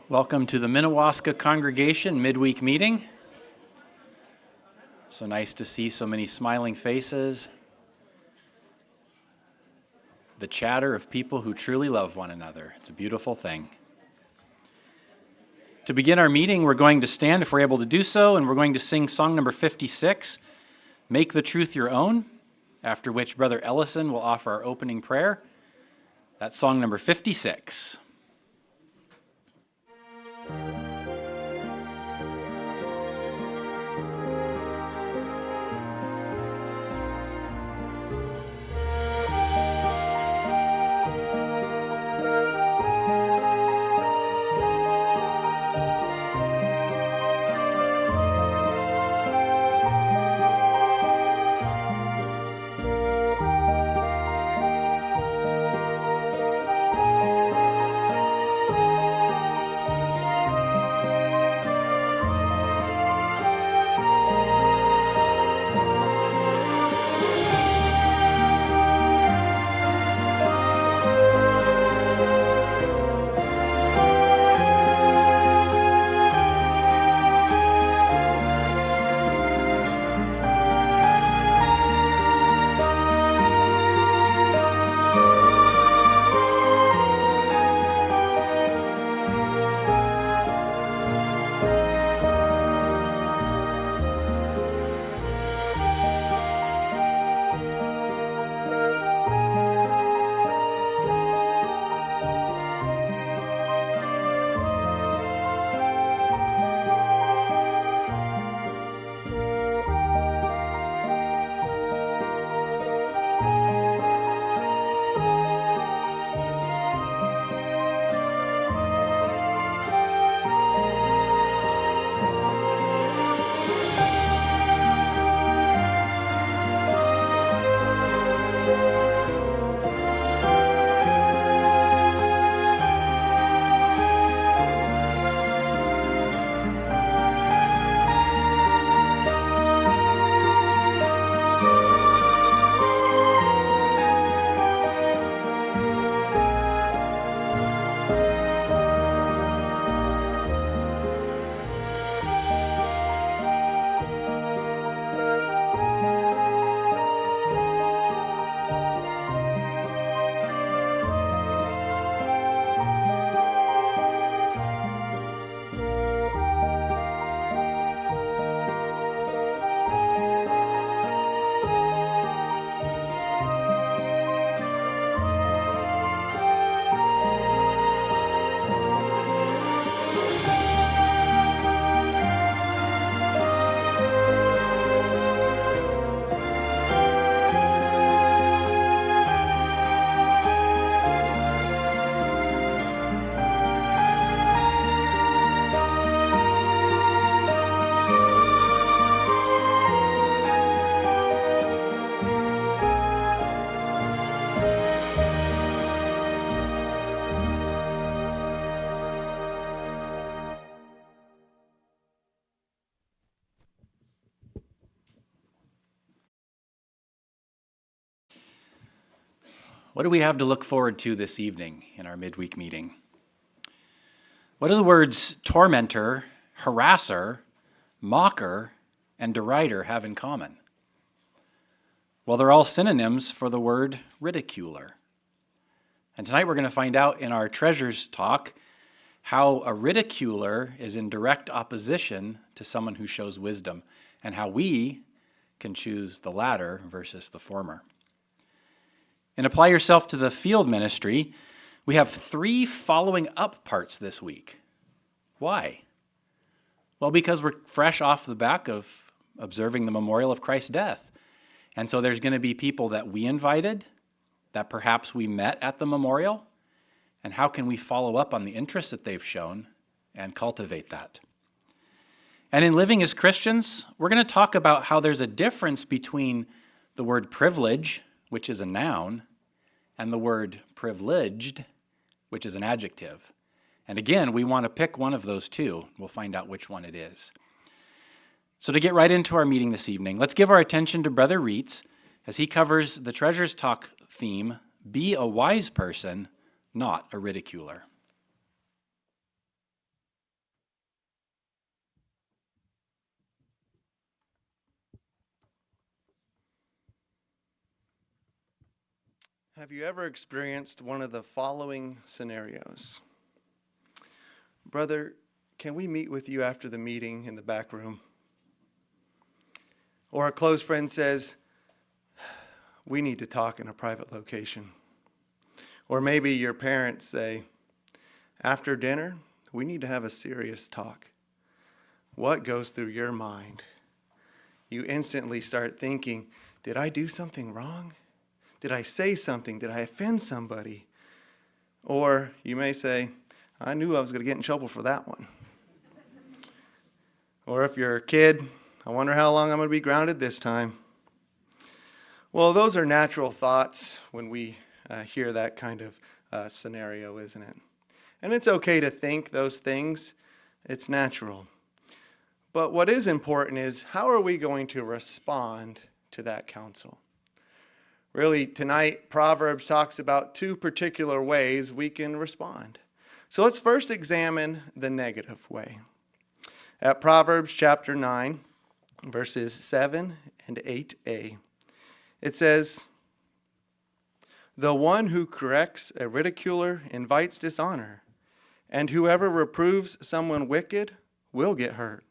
Welcome to the Minnewaska Congregation Midweek Meeting. So nice to see so many smiling faces. The chatter of people who truly love one another. It's a beautiful thing. To begin our meeting, we're going to stand if we're able to do so, and we're going to sing song number 56, Make the Truth Your Own, after which Brother Ellison will offer our opening prayer. That's song number 56. What do we have to look forward to this evening in our midweek meeting? What do the words tormentor, harasser, mocker, and derider have in common? Well, they're all synonyms for the word ridiculer. And tonight we're going to find out in our treasures talk how a ridiculer is in direct opposition to someone who shows wisdom, and how we can choose the latter versus the former. And apply yourself to the field ministry, we have 3 following up parts this week. Why? Well, because we're fresh off the back of observing the memorial of Christ's death. And so there's going to be people that we invited, that perhaps we met at the memorial, and how can we follow up on the interest that they've shown and cultivate that? And in living as Christians, we're going to talk about how there's a difference between the word privilege, which is a noun, and the word privileged, which is an adjective. And again, we want to pick one of those two. We'll find out which one it is. So to get right into our meeting this evening, let's give our attention to Brother Reitz as he covers the Treasures Talk theme, Be a Wise Person, Not a Ridiculer. Have you ever experienced one of the following scenarios? Brother, can we meet with you after the meeting in the back room? Or a close friend says, we need to talk in a private location. Or maybe your parents say, after dinner, we need to have a serious talk. What goes through your mind? You instantly start thinking, did I do something wrong? Did I say something? Did I offend somebody? Or you may say, I knew I was going to get in trouble for that one. Or if you're a kid, I wonder how long I'm going to be grounded this time. Well, those are natural thoughts when we hear that kind of scenario, isn't it? And it's okay to think those things. It's natural. But what is important is, how are we going to respond to that counsel? Really, tonight, Proverbs talks about two particular ways we can respond. So let's first examine the negative way. At Proverbs chapter 9, verses 7 and 8a, it says, the one who corrects a ridiculer invites dishonor, and whoever reproves someone wicked will get hurt.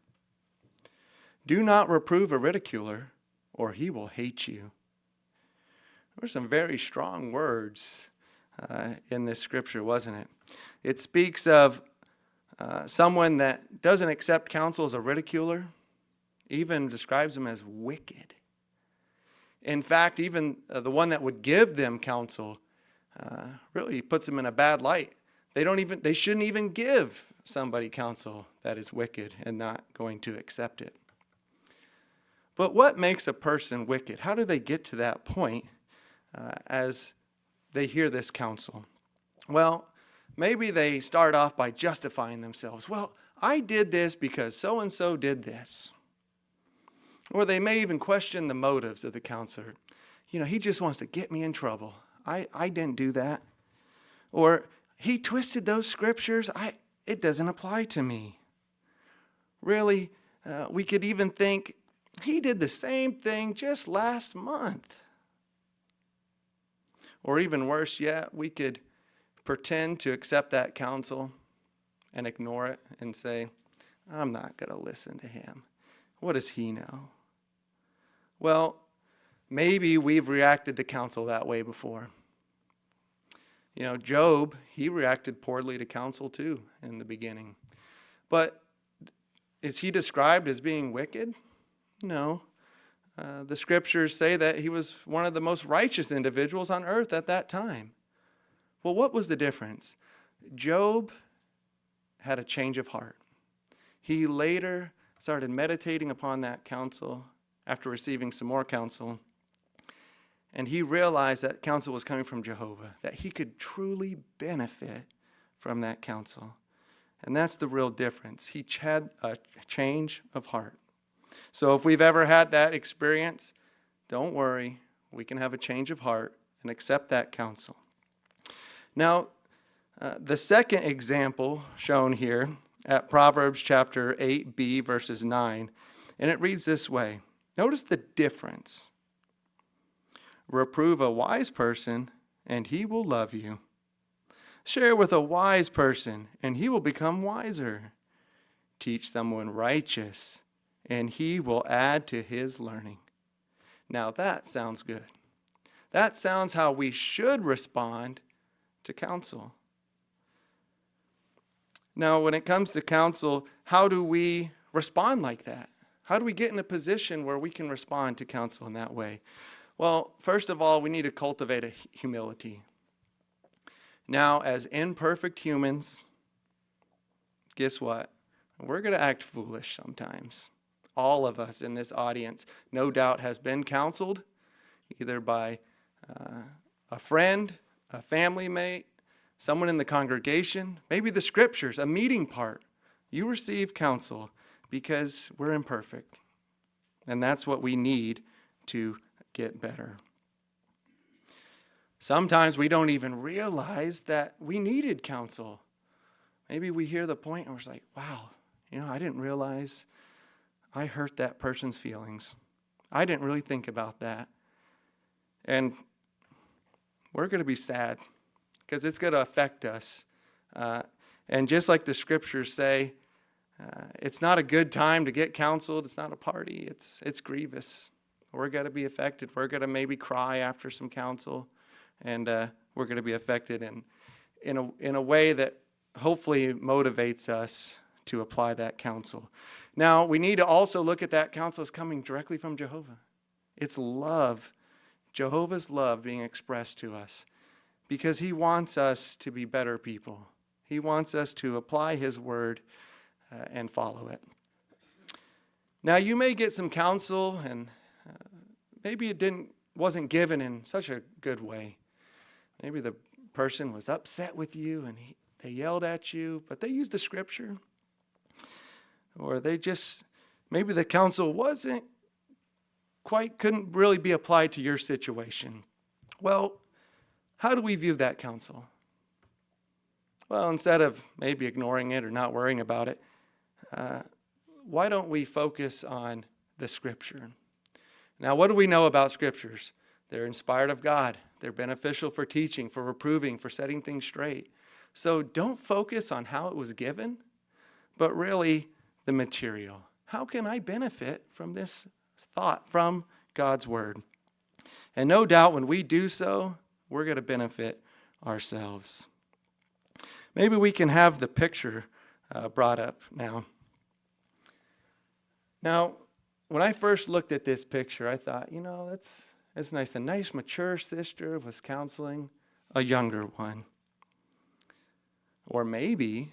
Do not reprove a ridiculer, or he will hate you. There were some very strong words in this scripture, wasn't it? It speaks of someone that doesn't accept counsel as a ridiculer, even describes them as wicked. In fact, even the one that would give them counsel really puts them in a bad light. They shouldn't even give somebody counsel that is wicked and not going to accept it. But what makes a person wicked? How do they get to that point as they hear this counsel? Well, maybe they start off by justifying themselves. Well, I did this because so-and-so did this. Or they may even question the motives of the counselor. He just wants to get me in trouble. I didn't do that. Or he twisted those scriptures. It doesn't apply to me. Really, we could even think, he did the same thing just last month. Or even worse yet, we could pretend to accept that counsel and ignore it and say, I'm not going to listen to him. What does he know? Well, maybe we've reacted to counsel that way before. Job, he reacted poorly to counsel too in the beginning. But is he described as being wicked? No. The scriptures say that he was one of the most righteous individuals on earth at that time. Well, what was the difference? Job had a change of heart. He later started meditating upon that counsel after receiving some more counsel. And he realized that counsel was coming from Jehovah, that he could truly benefit from that counsel. And that's the real difference. He had a change of heart. So if we've ever had that experience, don't worry. We can have a change of heart and accept that counsel. Now, the second example shown here at Proverbs chapter 8b, verses 9, and it reads this way. Notice the difference. Reprove a wise person, and he will love you. Share with a wise person, and he will become wiser. Teach someone righteous, and he will add to his learning. Now that sounds good. That sounds how we should respond to counsel. Now, when it comes to counsel, how do we respond like that? How do we get in a position where we can respond to counsel in that way? Well, first of all, we need to cultivate a humility. Now, as imperfect humans, guess what? We're going to act foolish sometimes. All of us in this audience, no doubt, has been counseled, either by a friend, a family mate, someone in the congregation, maybe the scriptures, a meeting part. You receive counsel because we're imperfect. And that's what we need to get better. Sometimes we don't even realize that we needed counsel. Maybe we hear the point and we're like, wow, I didn't realize I hurt that person's feelings. I didn't really think about that. And we're going to be sad because it's going to affect us. And just like the scriptures say, it's not a good time to get counseled. It's not a party. It's grievous. We're going to be affected. We're going to maybe cry after some counsel, and we're going to be affected in a way that hopefully motivates us to apply that counsel. Now, we need to also look at that counsel as coming directly from Jehovah. It's love, Jehovah's love being expressed to us, because he wants us to be better people. He wants us to apply his word and follow it. Now, you may get some counsel, and maybe it wasn't given in such a good way. Maybe the person was upset with you, and they yelled at you, but they used the scripture. Or maybe the counsel couldn't really be applied to your situation. Well, how do we view that counsel? Well, instead of maybe ignoring it or not worrying about it, why don't we focus on the scripture? Now, what do we know about scriptures? They're inspired of God. They're beneficial for teaching, for reproving, for setting things straight. So don't focus on how it was given, but really the material. How can I benefit from this thought from God's word? And no doubt when we do so, we're going to benefit ourselves. Maybe we can have the picture brought up now. Now, when I first looked at this picture, I thought, that's nice. A nice mature sister was counseling a younger one. Or maybe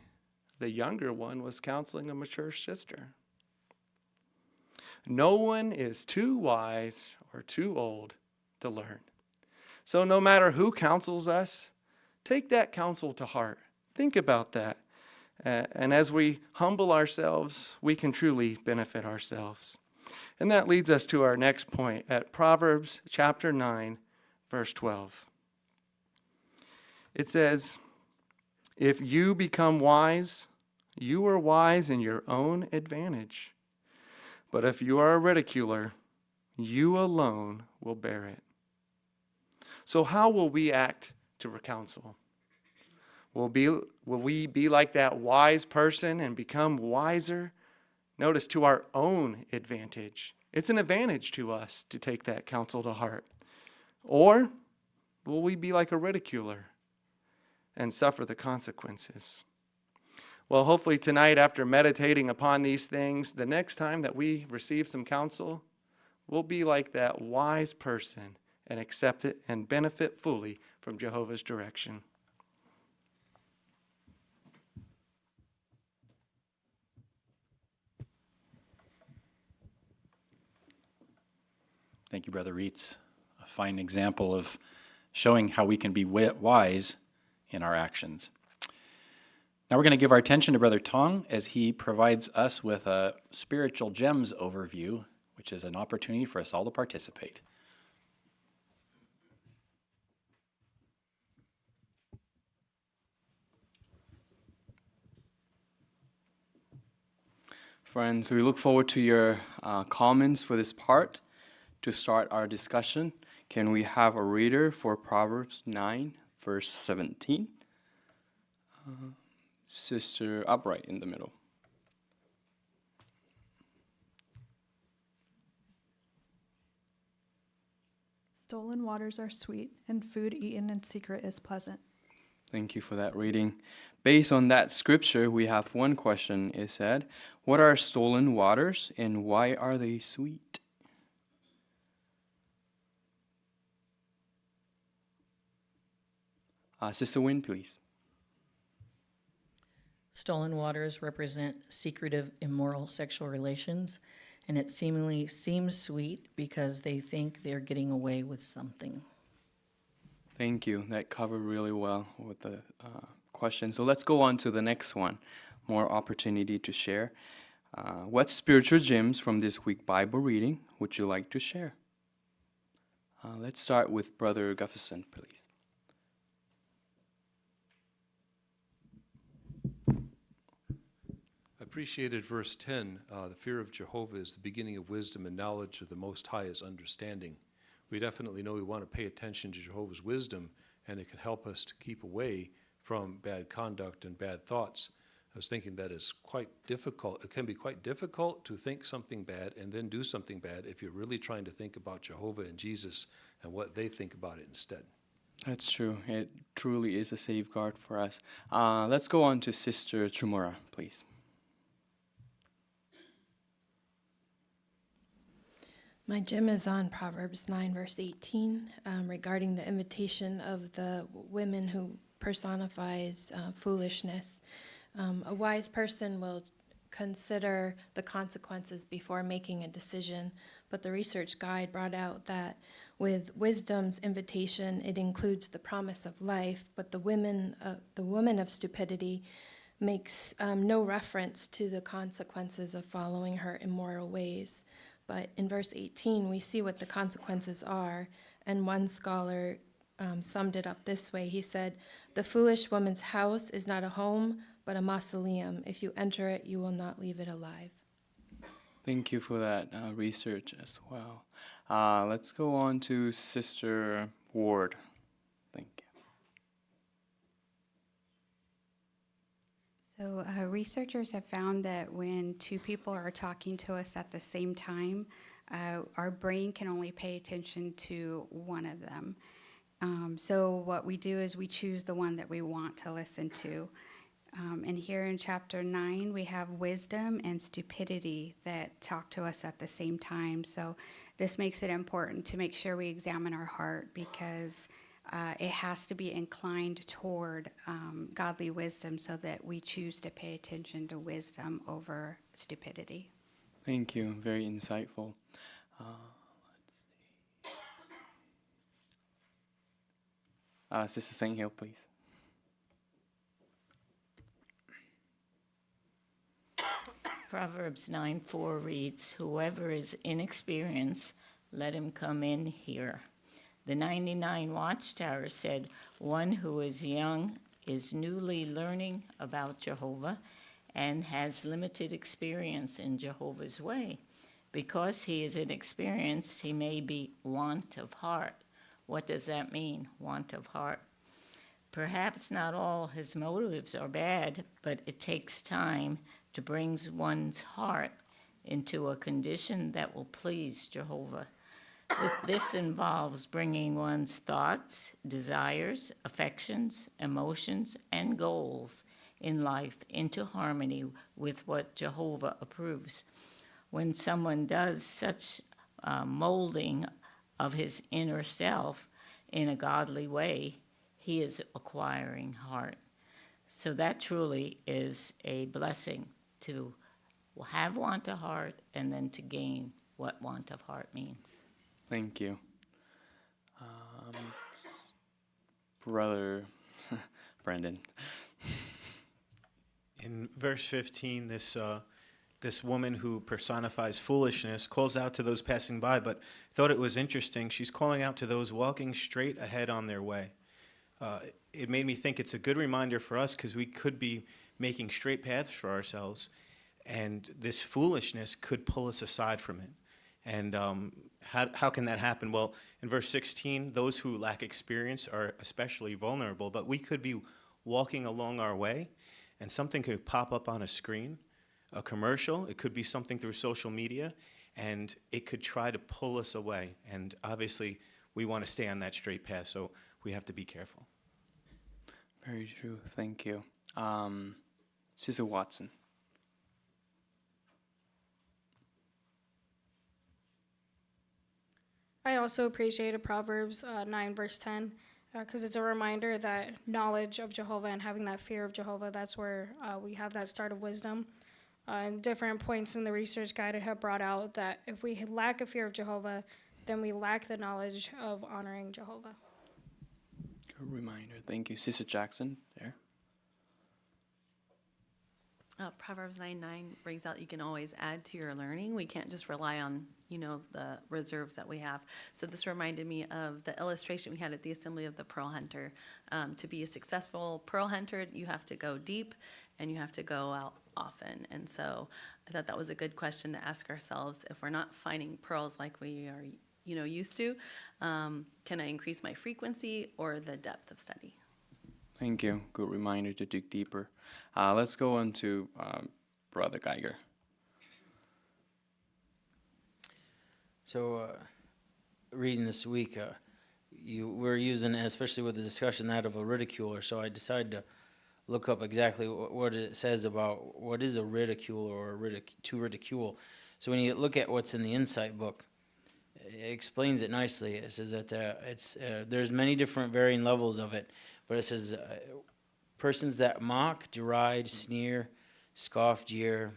the younger one was counseling a mature sister. No one is too wise or too old to learn. So no matter who counsels us, take that counsel to heart. Think about that. And as we humble ourselves, we can truly benefit ourselves. And that leads us to our next point at Proverbs chapter 9, verse 12. It says, "If you become wise, you are wise in your own advantage. But if you are a ridiculer, you alone will bear it." So how will we act to counsel? Will we be like that wise person and become wiser? Notice, to our own advantage. It's an advantage to us to take that counsel to heart. Or will we be like a ridiculer and suffer the consequences? Well, hopefully tonight, after meditating upon these things, the next time that we receive some counsel, we'll be like that wise person and accept it and benefit fully from Jehovah's direction. Thank you, Brother Reitz. A fine example of showing how we can be wise in our actions. Now we're going to give our attention to Brother Tong as he provides us with a spiritual gems overview, which is an opportunity for us all to participate. Friends, we look forward to your comments for this part. To start our discussion, can we have a reader for Proverbs 9, verse 17? Sister Upright in the middle. Stolen waters are sweet, and food eaten in secret is pleasant. Thank you for that reading. Based on that scripture, we have one question. It said, "What are stolen waters, and why are they sweet?" Sister Wynn, please. Stolen waters represent secretive, immoral sexual relations, and it seemingly seems sweet because they think they're getting away with something. Thank you. That covered really well with the question. So let's go on to the next one. More opportunity to share. What spiritual gems from this week Bible reading would you like to share? Let's start with Brother Gufferson, please. Appreciated verse 10, the fear of Jehovah is the beginning of wisdom, and knowledge of the Most High is understanding. We definitely know we want to pay attention to Jehovah's wisdom and it can help us to keep away from bad conduct and bad thoughts. I was thinking that is quite difficult. It can be quite difficult to think something bad and then do something bad if you're really trying to think about Jehovah and Jesus and what they think about it instead. That's true. It truly is a safeguard for us. Let's go on to Sister Trumura, please. My gem is on Proverbs 9, verse 18, regarding the invitation of the women who personifies foolishness. A wise person will consider the consequences before making a decision, but the research guide brought out that with wisdom's invitation, it includes the promise of life, but the woman of stupidity makes no reference to the consequences of following her immoral ways. But in verse 18, we see what the consequences are, and one scholar summed it up this way. He said, "The foolish woman's house is not a home, but a mausoleum. If you enter it, you will not leave it alive." Thank you for that research as well. Let's go on to Sister Ward. Thank you. So researchers have found that when two people are talking to us at the same time, our brain can only pay attention to one of them. So what we do is we choose the one that we want to listen to. And here in chapter 9, we have wisdom and stupidity that talk to us at the same time. So this makes it important to make sure we examine our heart, because it has to be inclined toward godly wisdom so that we choose to pay attention to wisdom over stupidity. Thank you. Very insightful. Let's see. Sister Saint Hill, please. Proverbs 9:4 reads, "Whoever is inexperienced, let him come in here." The 99 Watchtower said, "One who is young is newly learning about Jehovah and has limited experience in Jehovah's way. Because he is inexperienced, he may be want of heart." What does that mean, want of heart? Perhaps not all his motives are bad, but it takes time to bring one's heart into a condition that will please Jehovah. This involves bringing one's thoughts, desires, affections, emotions, and goals in life into harmony with what Jehovah approves. When someone does such molding of his inner self in a godly way, he is acquiring heart. So that truly is a blessing, to have want of heart and then to gain what want of heart means. Thank you. Brother Brandon. In verse 15, this woman who personifies foolishness calls out to those passing by, but I thought it was interesting. She's calling out to those walking straight ahead on their way. It made me think it's a good reminder for us, because we could be making straight paths for ourselves, and this foolishness could pull us aside from it. And how can that happen? Well, in verse 16, those who lack experience are especially vulnerable, but we could be walking along our way, and something could pop up on a screen, a commercial. It could be something through social media, and it could try to pull us away. And obviously, we want to stay on that straight path, so we have to be careful. Very true. Thank you. Sister Watson. I also appreciated Proverbs 9, verse 10, because it's a reminder that knowledge of Jehovah and having that fear of Jehovah, that's where we have that start of wisdom. And different points in the research guide have brought out that if we lack a fear of Jehovah, then we lack the knowledge of honoring Jehovah. Good reminder. Thank you. Sister Jackson, there. Proverbs 9:9 brings out you can always add to your learning. We can't just rely on, the reserves that we have. So this reminded me of the illustration we had at the Assembly of the Pearl Hunter. To be a successful pearl hunter, you have to go deep and you have to go out often. And so I thought that was a good question to ask ourselves. If we're not finding pearls like we are used to? Can I increase my frequency or the depth of study? Thank you. Good reminder to dig deeper. Let's go on to Brother Geiger. So, reading this week, we're using, especially with the discussion, that of a ridiculer. So I decided to look up exactly what it says about what is a ridicule or to ridicule. So when you look at what's in the Insight book, it explains it nicely. It says that there's many different varying levels of it, but it says persons that mock, deride, sneer, scoff, jeer,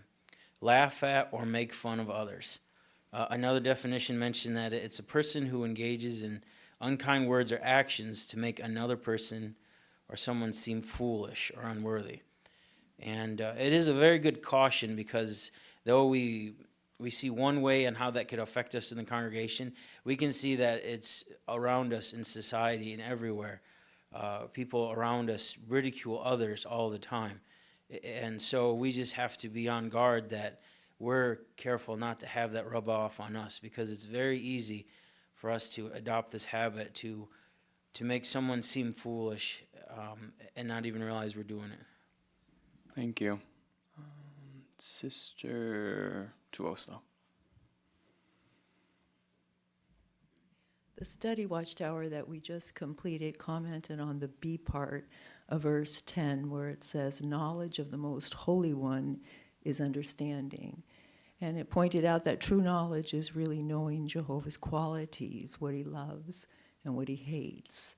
laugh at, or make fun of others. Another definition mentioned that it's a person who engages in unkind words or actions to make another person or someone seem foolish or unworthy. And it is a very good caution, because though we see one way and how that could affect us in the congregation, we can see that it's around us in society and everywhere. People around us ridicule others all the time. And so we just have to be on guard that we're careful not to have that rub off on us, because it's very easy for us to adopt this habit to make someone seem foolish and not even realize we're doing it. Thank you. Sister Tuoso. The study watchtower that we just completed commented on the B part of verse 10, where it says, knowledge of the most holy one is understanding. And it pointed out that true knowledge is really knowing Jehovah's qualities, what he loves and what he hates.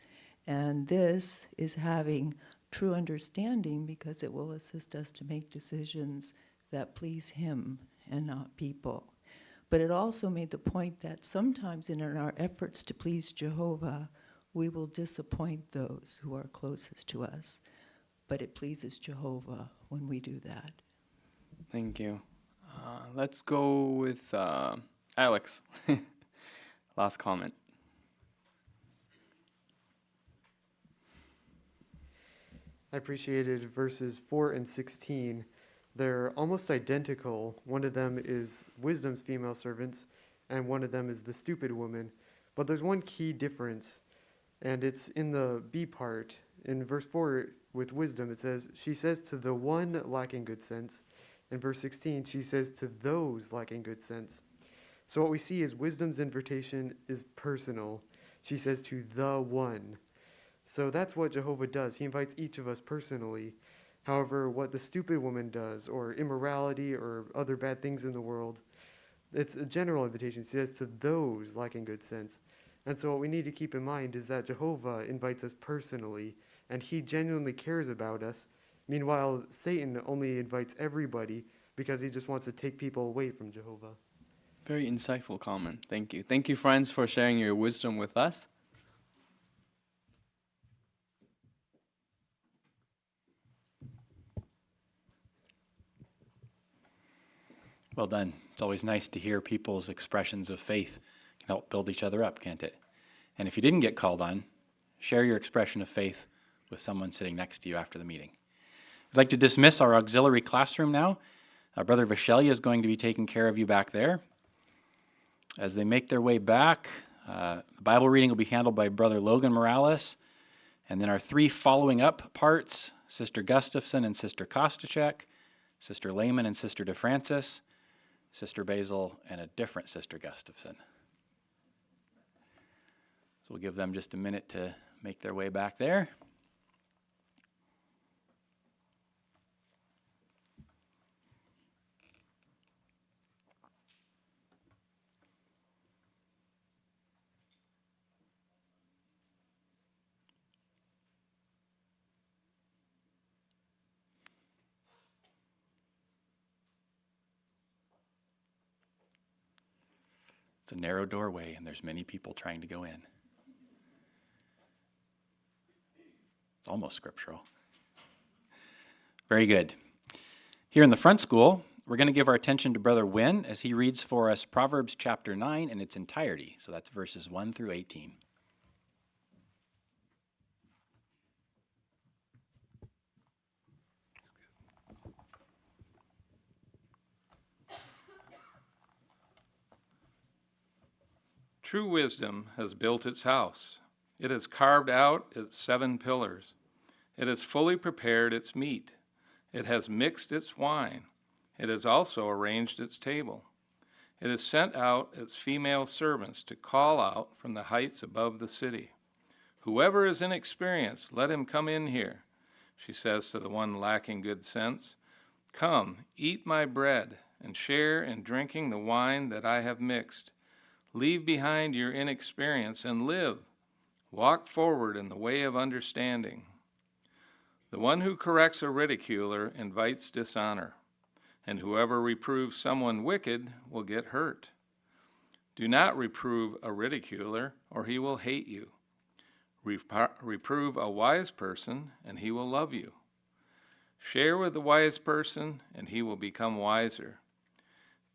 And this is having true understanding, because it will assist us to make decisions that please him and not people. But it also made the point that sometimes in our efforts to please Jehovah, we will disappoint those who are closest to us. But it pleases Jehovah when we do that. Thank you. Let's go with Alex. Last comment. I appreciated verses 4 and 16. They're almost identical. One of them is wisdom's female servants, and one of them is the stupid woman. But there's one key difference, and it's in the B part. In verse 4, with wisdom, it says, she says to the one lacking good sense. In verse 16, she says to those lacking good sense. So what we see is wisdom's invitation is personal. She says to the one. So that's what Jehovah does. He invites each of us personally. However, what the stupid woman does, or immorality, or other bad things in the world, it's a general invitation. She says to those lacking good sense. And so what we need to keep in mind is that Jehovah invites us personally, and he genuinely cares about us. Meanwhile, Satan only invites everybody because he just wants to take people away from Jehovah. Very insightful comment. Thank you. Thank you, friends, for sharing your wisdom with us. Well done. It's always nice to hear people's expressions of faith. It can help build each other up, can't it? And if you didn't get called on, share your expression of faith with someone sitting next to you after the meeting. I'd like to dismiss our auxiliary classroom now. Brother Vishelia is going to be taking care of you back there. As they make their way back, the Bible reading will be handled by Brother Logan Morales. And then our three following up parts, Sister Gustafson and Sister Kostachek, Sister Lehman and Sister DeFrancis, Sister Basil and a different Sister Gustafson. So we'll give them just a minute to make their way back there. It's a narrow doorway, and there's many people trying to go in. It's almost scriptural. Very good. Here in the front school, we're going to give our attention to Brother Wynn as he reads for us Proverbs chapter 9 in its entirety. So that's verses 1 through 18. True wisdom has built its house. It has carved out its 7 pillars. It has fully prepared its meat. It has mixed its wine. It has also arranged its table. It has sent out its female servants to call out from the heights above the city. Whoever is inexperienced, let him come in here, she says to the one lacking good sense. Come, eat my bread, and share in drinking the wine that I have mixed. Leave behind your inexperience and live. Walk forward in the way of understanding. The one who corrects a ridiculer invites dishonor, and whoever reproves someone wicked will get hurt. Do not reprove a ridiculer, or he will hate you. Reprove a wise person, and he will love you. Share with the wise person, and he will become wiser.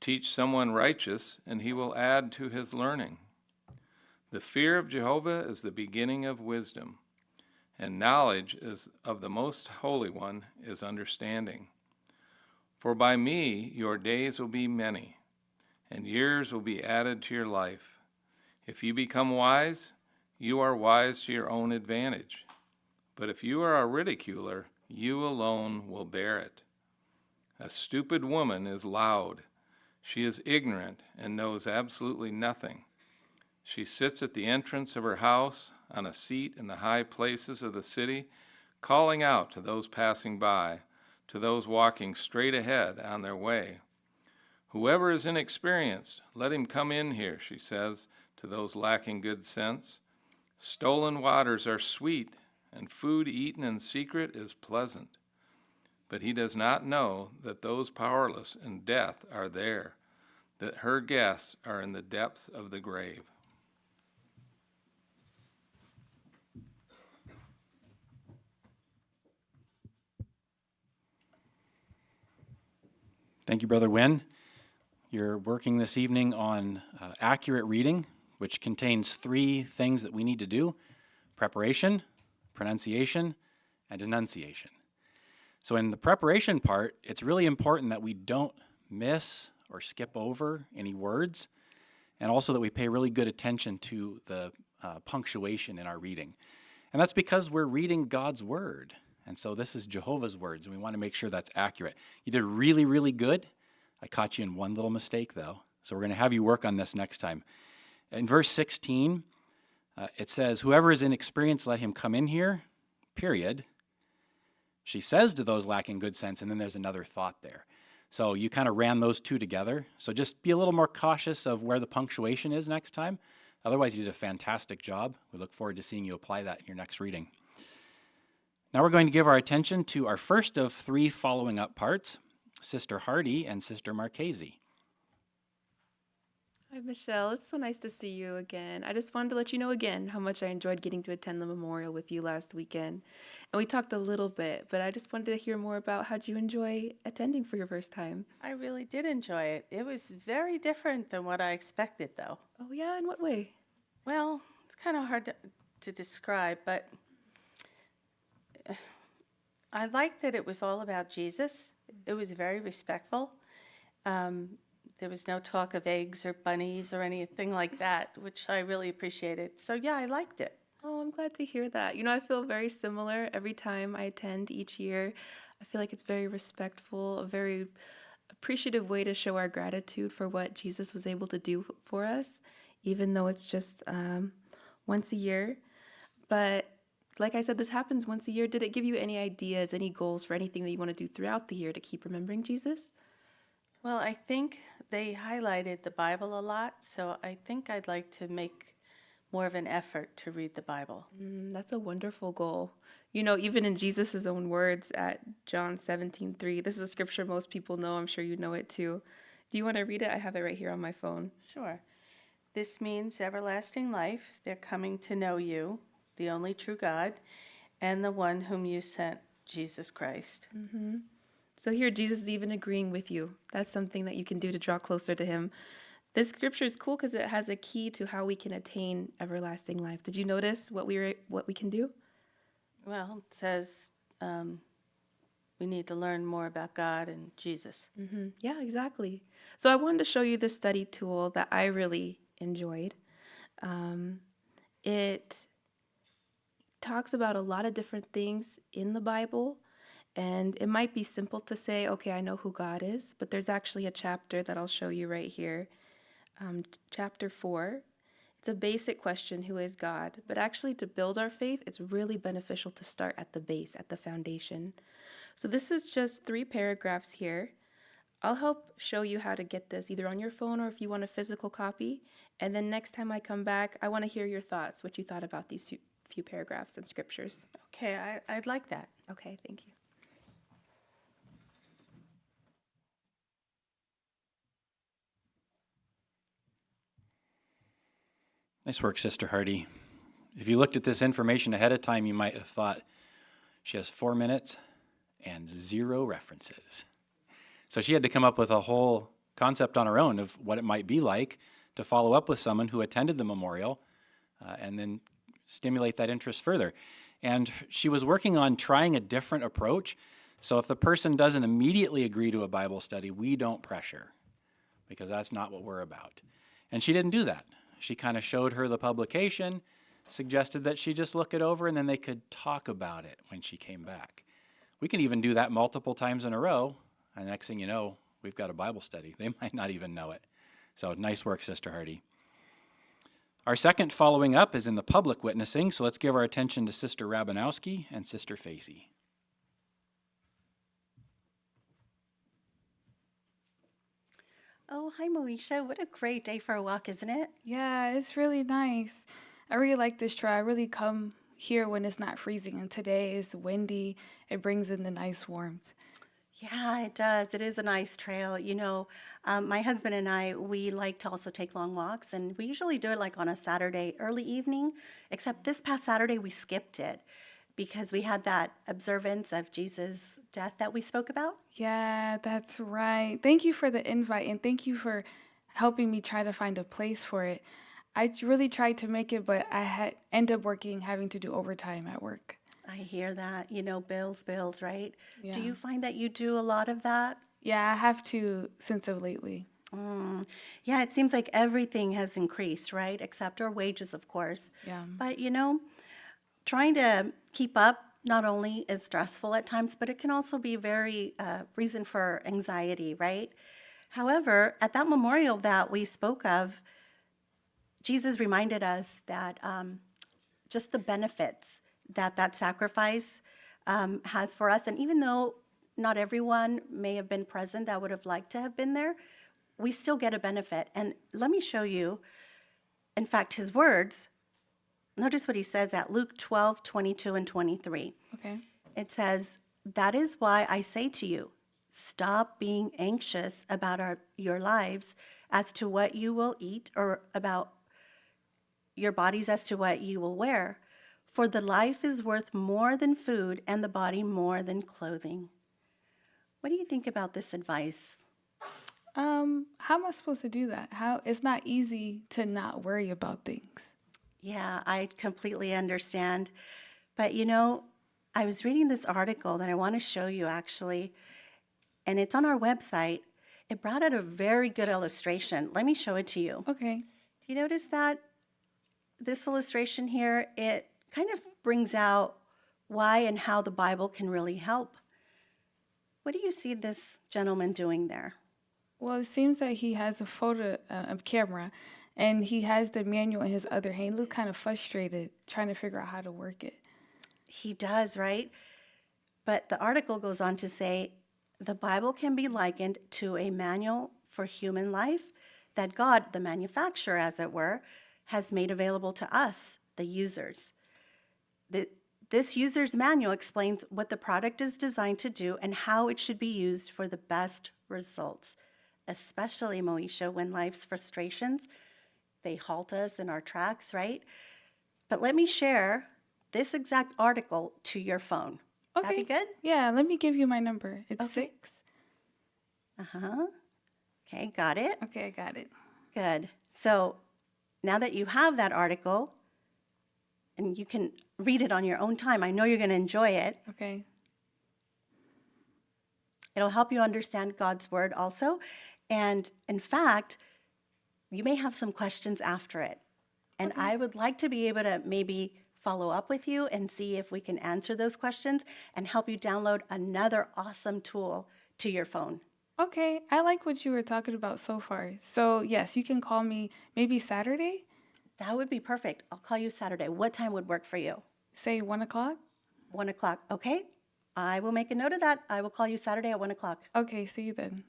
Teach someone righteous, and he will add to his learning. The fear of Jehovah is the beginning of wisdom, and knowledge of the Most Holy One is understanding. For by me your days will be many, and years will be added to your life. If you become wise, you are wise to your own advantage. But if you are a ridiculer, you alone will bear it. A stupid woman is loud. She is ignorant and knows absolutely nothing. She sits at the entrance of her house on a seat in the high places of the city, calling out to those passing by, to those walking straight ahead on their way. Whoever is inexperienced, let him come in here, she says to those lacking good sense. Stolen waters are sweet, and food eaten in secret is pleasant. But he does not know that those powerless in death are there, that her guests are in the depths of the grave. Thank you, Brother Wynn. You're working this evening on accurate reading, which contains 3 things that we need to do: preparation, pronunciation, and enunciation. So in the preparation part, it's really important that we don't miss or skip over any words, and also that we pay really good attention to the punctuation in our reading. And that's because we're reading God's Word. And so this is Jehovah's words, and we want to make sure that's accurate. You did really, really good. I caught you in one little mistake, though. So we're going to have you work on this next time. In verse 16, it says, whoever is inexperienced, let him come in here, period. She says to those lacking good sense, and then there's another thought there. So you kind of ran those 2 together. So just be a little more cautious of where the punctuation is next time. Otherwise, you did a fantastic job. We look forward to seeing you apply that in your next reading. Now we're going to give our attention to our first of 3 following up parts, Sister Hardy and Sister Marchese. Hi, Michelle. It's so nice to see you again. I just wanted to let you know again how much I enjoyed getting to attend the memorial with you last weekend. And we talked a little bit, but I just wanted to hear more about how you enjoy attending for your first time. I really did enjoy it. It was very different than what I expected, though. Oh, yeah? In what way? Well, it's kind of hard to describe, but I liked that it was all about Jesus. It was very respectful. There was no talk of eggs or bunnies or anything like that, which I really appreciated. So, yeah, I liked it. Oh, I'm glad to hear that. You know, I feel very similar every time I attend each year. I feel like it's very respectful, a very appreciative way to show our gratitude for what Jesus was able to do for us, even though it's just once a year. But like I said, this happens once a year. Did it give you any ideas, any goals for anything that you want to do throughout the year to keep remembering Jesus? Well, I think they highlighted the Bible a lot, so I think I'd like to make more of an effort to read the Bible. That's a wonderful goal. You know, even in Jesus' own words at John 17:3, this is a scripture most people know. I'm sure you know it too. Do you want to read it? I have it right here on my phone. Sure. This means everlasting life. They're coming to know you, the only true God, and the one whom you sent, Jesus Christ. Mm-hmm. So here, Jesus is even agreeing with you. That's something that you can do to draw closer to him. This scripture is cool because it has a key to how we can attain everlasting life. Did you notice what we can do? Well, it says we need to learn more about God and Jesus. Mm-hmm. Yeah, exactly. So I wanted to show you this study tool that I really enjoyed. It talks about a lot of different things in the Bible, and it might be simple to say, okay, I know who God is, but there's actually a chapter that I'll show you right here. Chapter 4. It's a basic question, who is God? But actually, to build our faith, it's really beneficial to start at the base, at the foundation. So this is just 3 paragraphs here. I'll help show you how to get this either on your phone or if you want a physical copy. And then next time I come back, I want to hear your thoughts, what you thought about these few paragraphs and scriptures. Okay, I'd like that. Okay, thank you. Nice work, Sister Hardy. If you looked at this information ahead of time, you might have thought she has 4 minutes and 0 references. So she had to come up with a whole concept on her own of what it might be like to follow up with someone who attended the memorial and then stimulate that interest further. And she was working on trying a different approach. So if the person doesn't immediately agree to a Bible study, we don't pressure, because that's not what we're about. And she didn't do that. She kind of showed her the publication, suggested that she just look it over, and then they could talk about it when she came back. We can even do that multiple times in a row, and next thing you know, we've got a Bible study. They might not even know it. So nice work, Sister Hardy. Our second following up is in the public witnessing, so let's give our attention to Sister Rabinowski and Sister Facey. Oh, hi, Moesha. What a great day for a walk, isn't it? Yeah, it's really nice. I really like this trail. I really come here when it's not freezing, and today is windy. It brings in the nice warmth. Yeah, it does. It is a nice trail. My husband and I, we like to also take long walks, and we usually do it like on a Saturday early evening, except this past Saturday we skipped it because we had that observance of Jesus' death that we spoke about. Yeah, that's right. Thank you for the invite, and thank you for helping me try to find a place for it. I really tried to make it, but I end up having to do overtime at work. I hear that. Bills, right? Yeah. Do you find that you do a lot of that? Yeah, I have to since of lately. Yeah, it seems like everything has increased, right? Except our wages, of course. Yeah. But, trying to keep up not only is stressful at times, but it can also be very reason for anxiety, right? However, at that memorial that we spoke of, Jesus reminded us that just the benefits that sacrifice has for us. And even though not everyone may have been present that would have liked to have been there, we still get a benefit. And let me show you, in fact, his words. Notice what he says at Luke 12, 22 and 23. Okay. It says, "That is why I say to you, stop being anxious about your lives as to what you will eat, or about your bodies as to what you will wear. For the life is worth more than food, and the body more than clothing." What do you think about this advice? How am I supposed to do that? It's not easy to not worry about things. Yeah, I completely understand. But I was reading this article that I want to show you actually, and it's on our website. It brought out a very good illustration. Let me show it to you. Okay. Do you notice that this illustration here, it kind of brings out why and how the Bible can really help? What do you see this gentleman doing there? Well, it seems that he has a camera, and he has the manual in his other hand. He looks kind of frustrated trying to figure out how to work it. He does, right? But the article goes on to say, the Bible can be likened to a manual for human life that God, the manufacturer as it were, has made available to us, the users. This user's manual explains what the product is designed to do and how it should be used for the best results, especially, Moesha, when life's frustrations, they halt us in our tracks, right? But let me share this exact article to your phone. Okay. That'd be good? Yeah, let me give you my number. It's 6. Okay, got it? Okay, I got it. Good. So now that you have that article, and you can read it on your own time, I know you're going to enjoy it. Okay. It'll help you understand God's word also. And in fact, you may have some questions after it. And I would like to be able to maybe follow up with you and see if we can answer those questions and help you download another awesome tool to your phone. Okay, I like what you were talking about so far. So, yes, you can call me maybe Saturday. That would be perfect. I'll call you Saturday. What time would work for you? Say 1 o'clock. 1 o'clock. Okay. I will make a note of that. I will call you Saturday at 1 o'clock. Okay, see you then.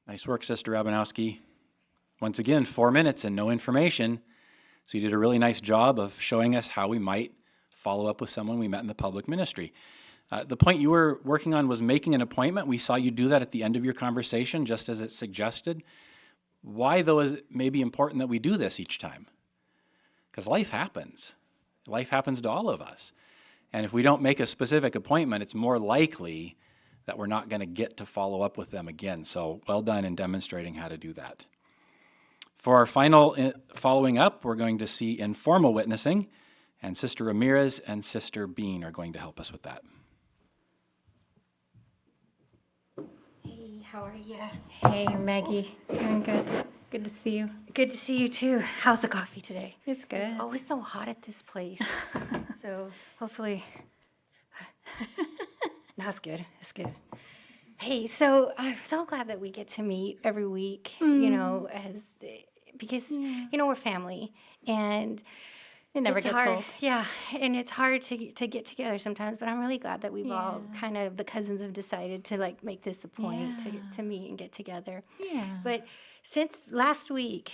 Nice work, Sister Rabanowski. Once again, 4 minutes and no information. So you did a really nice job of showing us how we might follow up with someone we met in the public ministry. The point you were working on was making an appointment. We saw you do that at the end of your conversation, just as it suggested. Why, though, is it maybe important that we do this each time? Because life happens. Life happens to all of us. And if we don't make a specific appointment, it's more likely that we're not going to get to follow up with them again. So well done in demonstrating how to do that. For our final following up, we're going to see informal witnessing, and Sister Ramirez and Sister Bean are going to help us with that. Hey, how are you? Hey, Maggie. Doing good. Good to see you. Good to see you too. How's the coffee today? It's good. It's always so hot at this place. So hopefully, that's good. It's good. Hey, so I'm so glad that we get to meet every week. You know, because you know we're family, and it never gets hard. Old. Yeah, and it's hard to get together sometimes. But I'm really glad that we've all kind of the cousins have decided to like make this a point to meet and get together. Yeah. But since last week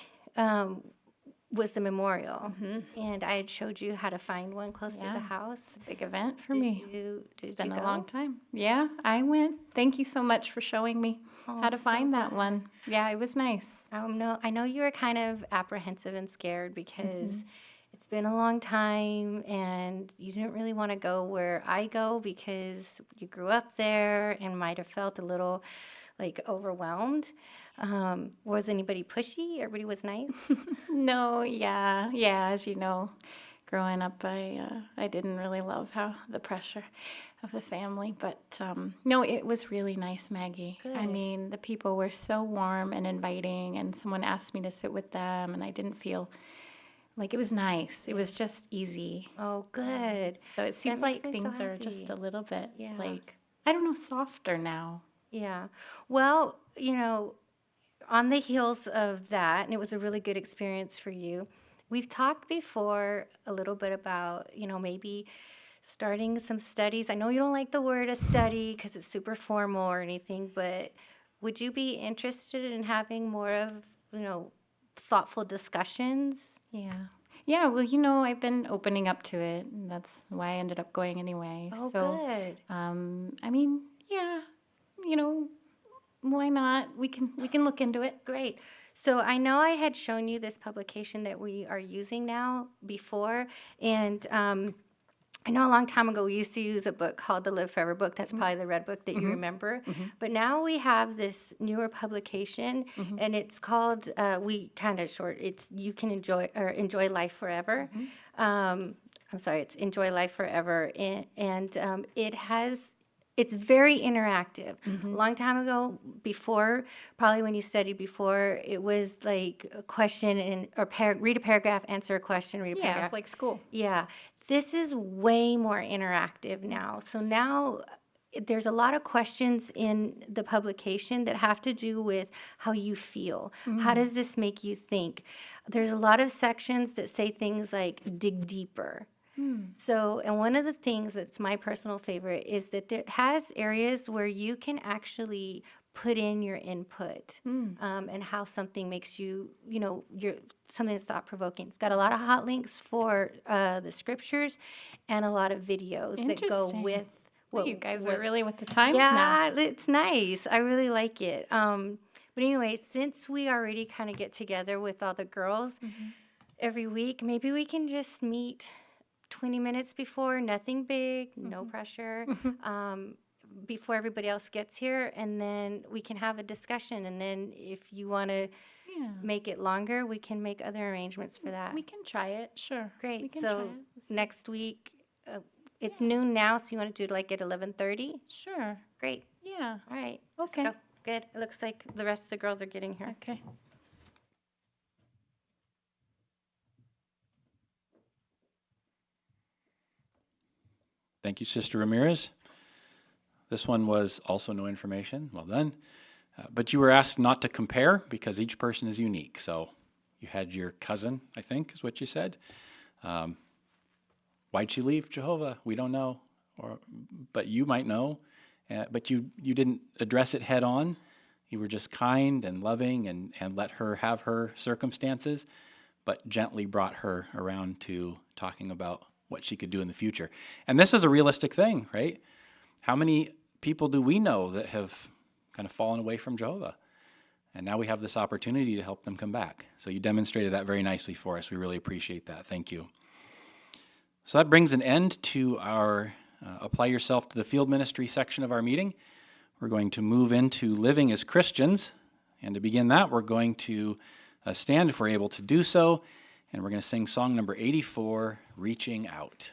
was the memorial, and I had showed you how to find one close to the house. Big event for me. Did It's been you a go? long time. Yeah, I went. Thank you so much for showing me how to find that one. Yeah, it was nice. I know you were kind of apprehensive and scared because it's been a long time and you didn't really want to go where I go because you grew up there and might have felt a little like overwhelmed. Was anybody pushy? Everybody was nice? No, yeah, as you know, growing up, I didn't really love how the pressure of the family, but no, it was really nice, Maggie. I Good. mean, the people were so warm and inviting, and someone asked me to sit with them, and I didn't feel like it was nice. It was just easy. Oh, good. So it seems makes like me so things are just happy. a little bit Yeah. like, I don't know, softer now. Yeah. Well, you know, on the heels of that, and it was a really good experience for you, we've talked before a little bit about, you know, maybe starting some studies. I know you don't like the word a study because it's super formal or anything, but would you be interested in having more of, you know, thoughtful discussions? Yeah. Yeah, well, you know, I've been opening up to it, and that's why I ended up going anyway. Oh, So, good. I mean, yeah, you know, why not? We can look into it. Great. So I know I had shown you this publication that we are using now before, and I know a long time ago we used to use a book called the Live Forever book. That's probably the red book that you remember. But now we have this newer publication, and it's called it's You Can Enjoy Life Forever. I'm sorry, it's Enjoy Life Forever, and it's very interactive. A long time ago, before, probably when you studied before, it was like a question read a paragraph, answer a question, read a Yeah, paragraph. it's like school. Yeah. This is way more interactive now. So now there's a lot of questions in the publication that have to do with how you feel. How does this make you think? There's a lot of sections that say things like dig deeper. So, and one of the things that's my personal favorite is that it has areas where you can actually put in your input and how something makes you, you know, something that's thought provoking. It's got a lot of hot links for the scriptures and a lot of videos that go Interesting. with Well, you guys are really with the times yeah, now. it's nice. I really like it. But anyway, since we already kind of get together with all the girls every week, maybe we can just meet 20 minutes before, nothing big, no pressure, before everybody else gets here, and then we can have a discussion. And then if you want to make it longer, we can make other arrangements for that. We can try it, sure. Great. We can So try it. next week, it's noon now, so you want to do it like at 11:30? Sure. Great. Yeah. Yeah. All right. Okay. Let's go. Good. It looks like the rest of the girls are getting here. Okay. Thank you, Sister Ramirez. This one was also no information. Well done. But you were asked not to compare because each person is unique. So you had your cousin, I think, is what you said. Why'd she leave Jehovah? We don't know. But you might know. But you didn't address it head on. You were just kind and loving and let her have her circumstances, but gently brought her around to talking about what she could do in the future. And this is a realistic thing, right? How many people do we know that have kind of fallen away from Jehovah? And now we have this opportunity to help them come back. So you demonstrated that very nicely for us. We really appreciate that. Thank you. So that brings an end to our Apply Yourself to the Field Ministry section of our meeting. We're going to move into Living as Christians. And to begin that, we're going to stand if we're able to do so. And we're going to sing song number 84, Reaching Out.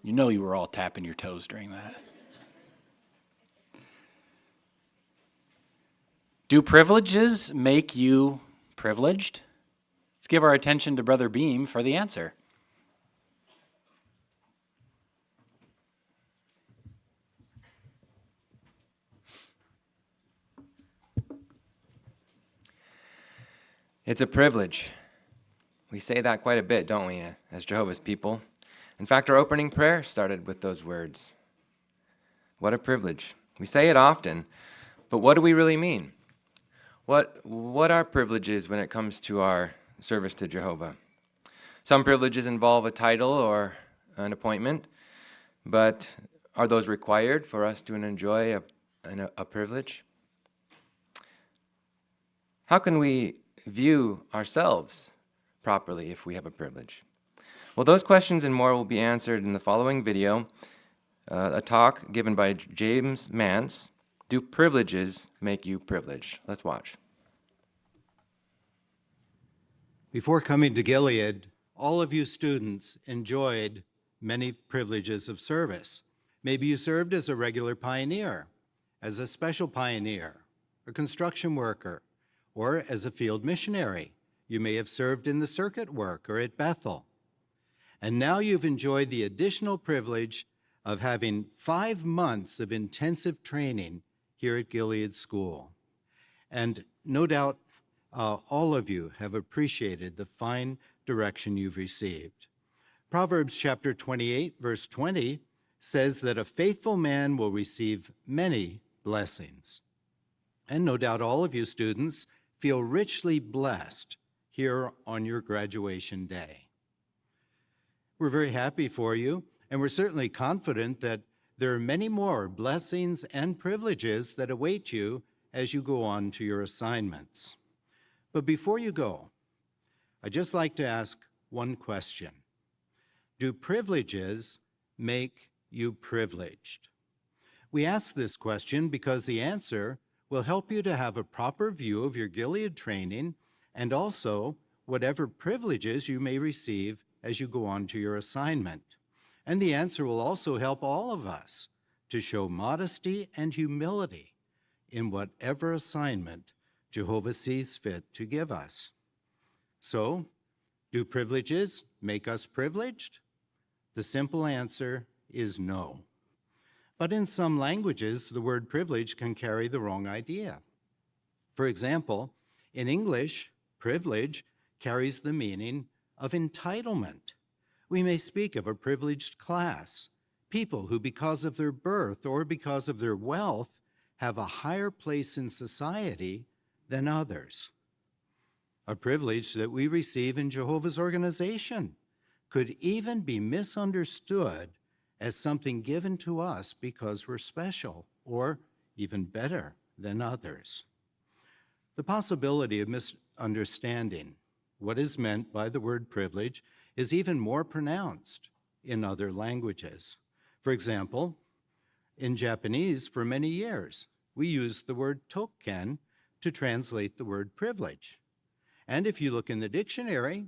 You know you were all tapping your toes during that. Do privileges make you privileged? Let's give our attention to Brother Beam for the answer. It's a privilege. We say that quite a bit, don't we, as Jehovah's people? In fact, our opening prayer started with those words. What a privilege. We say it often, but what do we really mean? What are privileges when it comes to our service to Jehovah? Some privileges involve a title or an appointment, but are those required for us to enjoy a privilege? How can we view ourselves properly if we have a privilege? Well, those questions and more will be answered in the following video, a talk given by James Mance, Do Privileges Make You Privileged? Let's watch. Before coming to Gilead, all of you students enjoyed many privileges of service. Maybe you served as a regular pioneer, as a special pioneer, a construction worker, or as a field missionary. You may have served in the circuit work or at Bethel. And now you've enjoyed the additional privilege of having 5 months of intensive training here at Gilead School. And no doubt all of you have appreciated the fine direction you've received. Proverbs chapter 28, verse 20 says that a faithful man will receive many blessings. And no doubt all of you students feel richly blessed here on your graduation day. We're very happy for you, and we're certainly confident that there are many more blessings and privileges that await you as you go on to your assignments. But before you go, I'd just like to ask one question. Do privileges make you privileged? We ask this question because the answer will help you to have a proper view of your Gilead training and also whatever privileges you may receive as you go on to your assignment. And the answer will also help all of us to show modesty and humility in whatever assignment Jehovah sees fit to give us. So, do privileges make us privileged? The simple answer is no. But in some languages, the word privilege can carry the wrong idea. For example, in English, privilege carries the meaning of entitlement. We may speak of a privileged class, people who because of their birth or because of their wealth have a higher place in society than others. A privilege that we receive in Jehovah's organization could even be misunderstood as something given to us because we're special or even better than others. The possibility of misunderstanding what is meant by the word privilege is even more pronounced in other languages. For example, in Japanese, for many years, we used the word tokken to translate the word privilege. And if you look in the dictionary,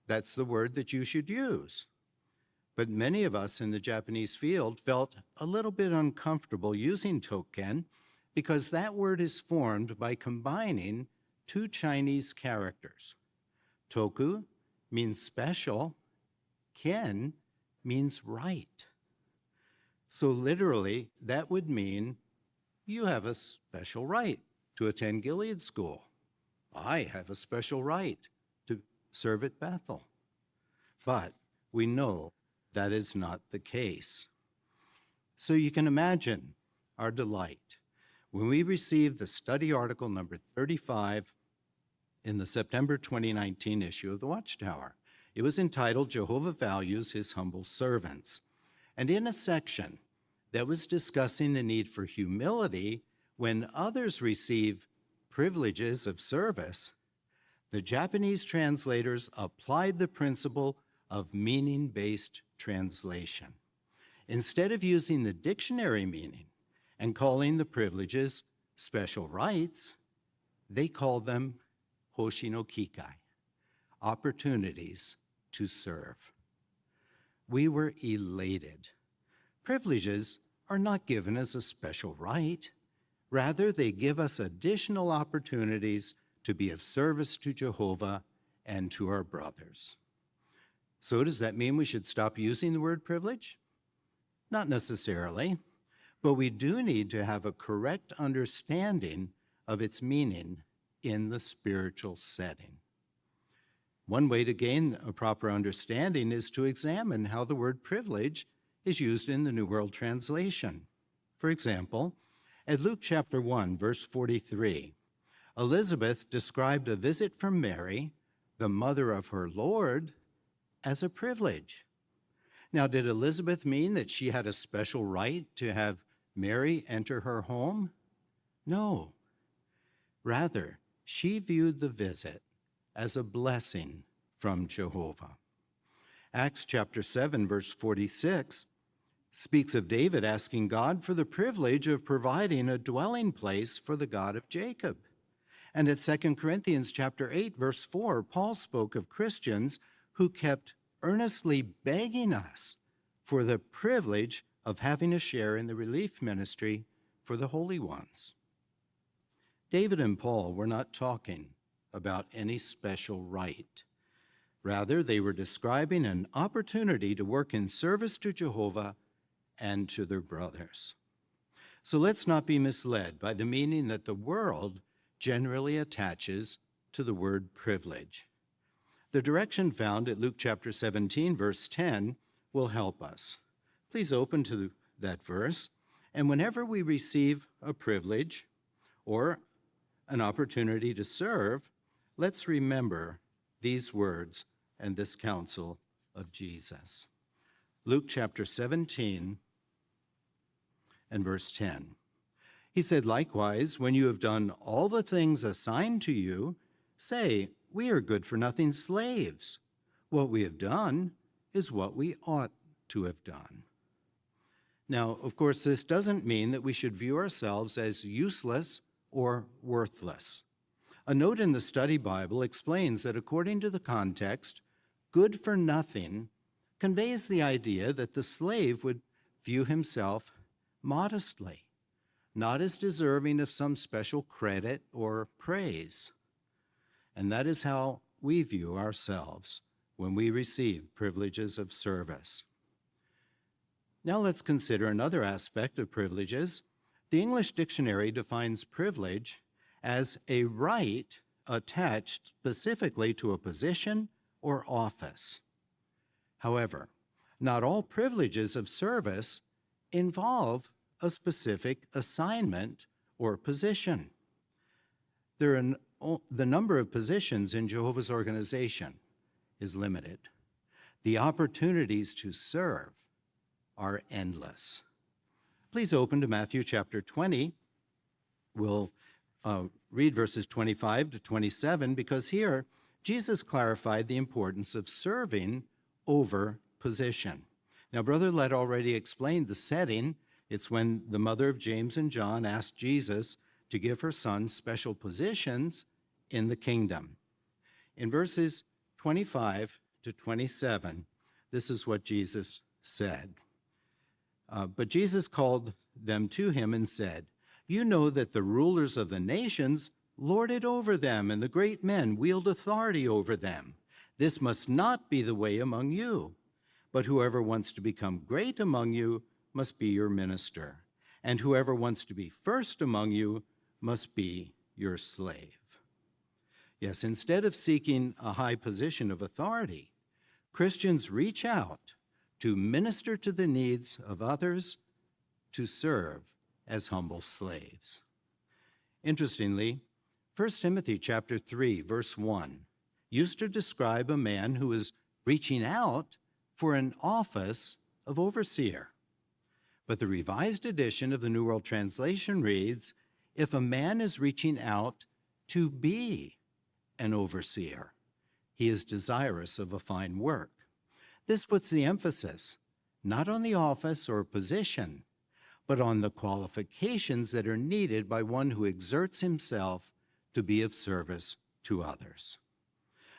that's the word that you should use. But many of us in the Japanese field felt a little bit uncomfortable using tokken because that word is formed by combining 2 Chinese characters. Toku means special, ken means right. So literally, that would mean you have a special right to attend Gilead School. I have a special right to serve at Bethel. But we know that is not the case. So you can imagine our delight when we received the study article number 35 in the September 2019 issue of the Watchtower. It was entitled, Jehovah Values His Humble Servants. And in a section that was discussing the need for humility when others receive privileges of service, the Japanese translators applied the principle of meaning-based translation. Instead of using the dictionary meaning and calling the privileges special rights, they called them hoshi no kikai, opportunities to serve. We were elated. Privileges are not given as a special right. Rather, they give us additional opportunities to be of service to Jehovah and to our brothers. So does that mean we should stop using the word privilege? Not necessarily, but we do need to have a correct understanding of its meaning in the spiritual setting. One way to gain a proper understanding is to examine how the word privilege is used in the New World Translation. For example, at Luke chapter 1, verse 43, Elizabeth described a visit from Mary, the mother of her Lord, as a privilege. Now, did Elizabeth mean that she had a special right to have Mary enter her home? No. Rather, she viewed the visit as a blessing from Jehovah. Acts chapter 7, verse 46 speaks of David asking God for the privilege of providing a dwelling place for the God of Jacob. And at 2 Corinthians chapter 8, verse 4, Paul spoke of Christians who kept earnestly begging us for the privilege of having a share in the relief ministry for the holy ones. David and Paul were not talking about any special right. Rather, they were describing an opportunity to work in service to Jehovah and to their brothers. So let's not be misled by the meaning that the world generally attaches to the word privilege. The direction found at Luke chapter 17, verse 10 will help us. Please open to that verse, and whenever we receive a privilege or an opportunity to serve, let's remember these words and this counsel of Jesus. Luke chapter 17 and verse 10. He said, "Likewise, when you have done all the things assigned to you, say, we are good for nothing slaves. What we have done is what we ought to have done." Now, of course, this doesn't mean that we should view ourselves as useless or worthless. A note in the study Bible explains that according to the context, good for nothing conveys the idea that the slave would view himself modestly, not as deserving of some special credit or praise. And that is how we view ourselves when we receive privileges of service. Now let's consider another aspect of privileges. The English dictionary defines privilege as a right attached specifically to a position or office. However, not all privileges of service involve a specific assignment or position. The number of positions in Jehovah's organization is limited. The opportunities to serve are endless. Please open to Matthew chapter 20. We'll read verses 25 to 27 because here Jesus clarified the importance of serving over position. Now, Brother Lett already explained the setting. It's when the mother of James and John asked Jesus to give her son special positions in the kingdom. In verses 25 to 27, this is what Jesus said. But Jesus called them to him and said, "You know that the rulers of the nations lord it over them, and the great men wield authority over them. This must not be the way among you. But whoever wants to become great among you must be your minister, and whoever wants to be first among you must be your slave." Yes, instead of seeking a high position of authority, Christians reach out to minister to the needs of others, to serve as humble slaves. Interestingly, 1 Timothy chapter 3, verse 1 used to describe a man who was reaching out for an office of overseer. But the Revised Edition of the New World Translation reads, "If a man is reaching out to be an overseer, he is desirous of a fine work." This puts the emphasis not on the office or position, but on the qualifications that are needed by one who exerts himself to be of service to others.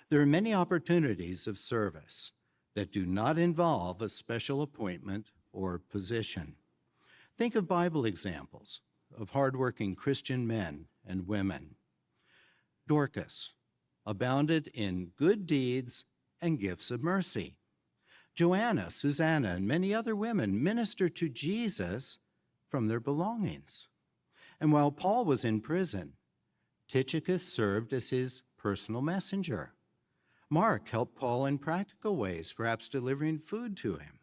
There are many opportunities of service that do not involve a special appointment or position. Think of Bible examples of hardworking Christian men and women. Dorcas abounded in good deeds and gifts of mercy. Joanna, Susanna, and many other women ministered to Jesus from their belongings. And while Paul was in prison, Tychicus served as his personal messenger. Mark helped Paul in practical ways, perhaps delivering food to him.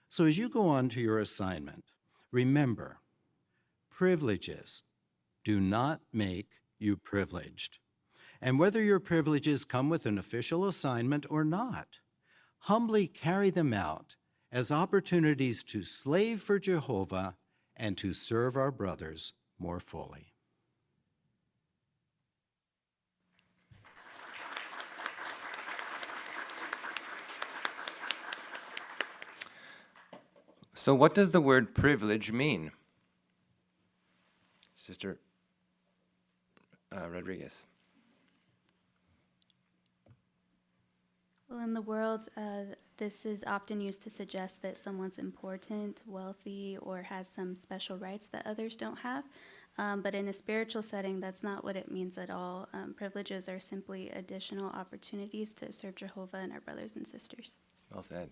So as you go on to your assignment, remember, privileges do not make you privileged. And whether your privileges come with an official assignment or not, humbly carry them out as opportunities to slave for Jehovah and to serve our brothers more fully. So what does the word privilege mean? Sister Rodriguez. Well, in the world, this is often used to suggest that someone's important, wealthy, or has some special rights that others don't have. But in a spiritual setting, that's not what it means at all. Privileges are simply additional opportunities to serve Jehovah and our brothers and sisters. Well said.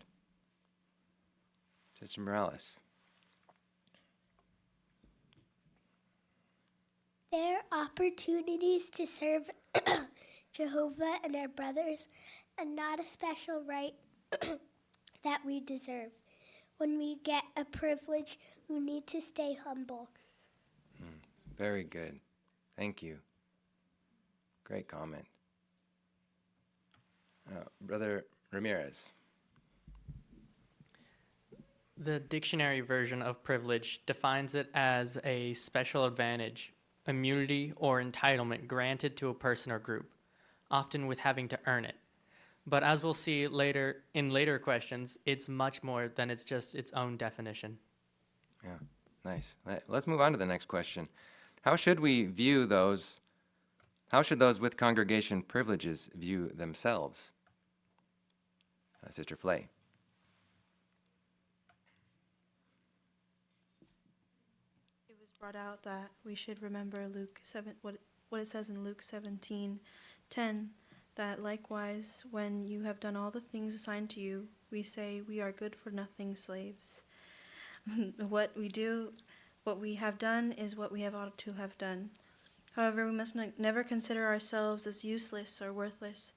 Sister Morales. There are opportunities to serve Jehovah and our brothers, and not a special right that we deserve. When we get a privilege, we need to stay humble. Very good. Thank you. Great comment. Brother Ramirez. The dictionary version of privilege defines it as a special advantage, immunity, or entitlement granted to a person or group, often with having to earn it. But as we'll see later in later questions, it's much more than it's just its own definition. Yeah, nice. Let's move on to the next question. How should we view those, how should those with congregation privileges view themselves? Sister Flay. It was brought out that we should remember what it says in Luke 17:10, that likewise, when you have done all the things assigned to you, we say we are good for nothing slaves. What we have done is what we have ought to have done. However, we must never consider ourselves as useless or worthless,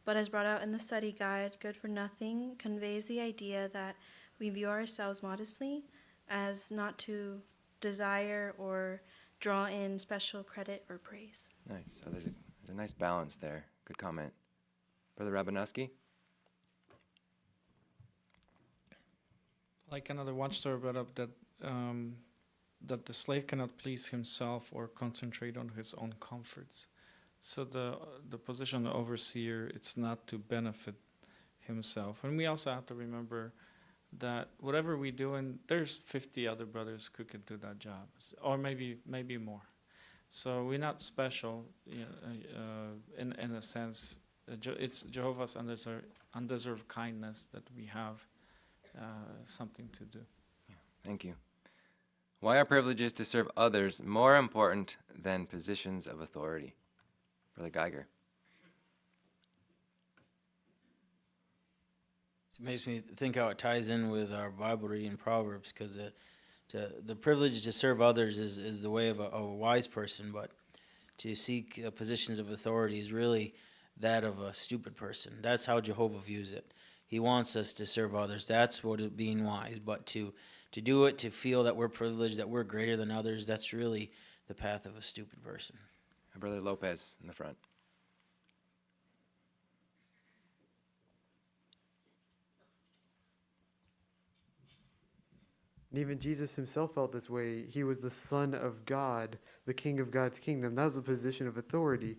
but as brought out in the study guide, good for nothing conveys the idea that we view ourselves modestly, as not to desire or draw in special credit or praise. Nice. So there's a nice balance there. Good comment. Brother Rabanowski? Like another watchtower brought up that that the slave cannot please himself or concentrate on his own comforts. So the position of the overseer, it's not to benefit himself. And we also have to remember that whatever we do, and there's 50 other brothers who can do that job, or maybe more. So we're not special, in a sense. It's Jehovah's undeserved kindness that we have something to do. Yeah, thank you. Why are privileges to serve others more important than positions of authority? Brother Geiger. It makes me think how it ties in with our Bible reading in Proverbs, because the privilege to serve others is the way of a wise person, but to seek positions of authority is really that of a stupid person. That's how Jehovah views it. He wants us to serve others. That's what it being wise. But to do it, to feel that we're privileged, that we're greater than others, that's really the path of a stupid person. Brother Lopez in the front. And even Jesus himself felt this way. He was the Son of God, the King of God's kingdom. That was a position of authority.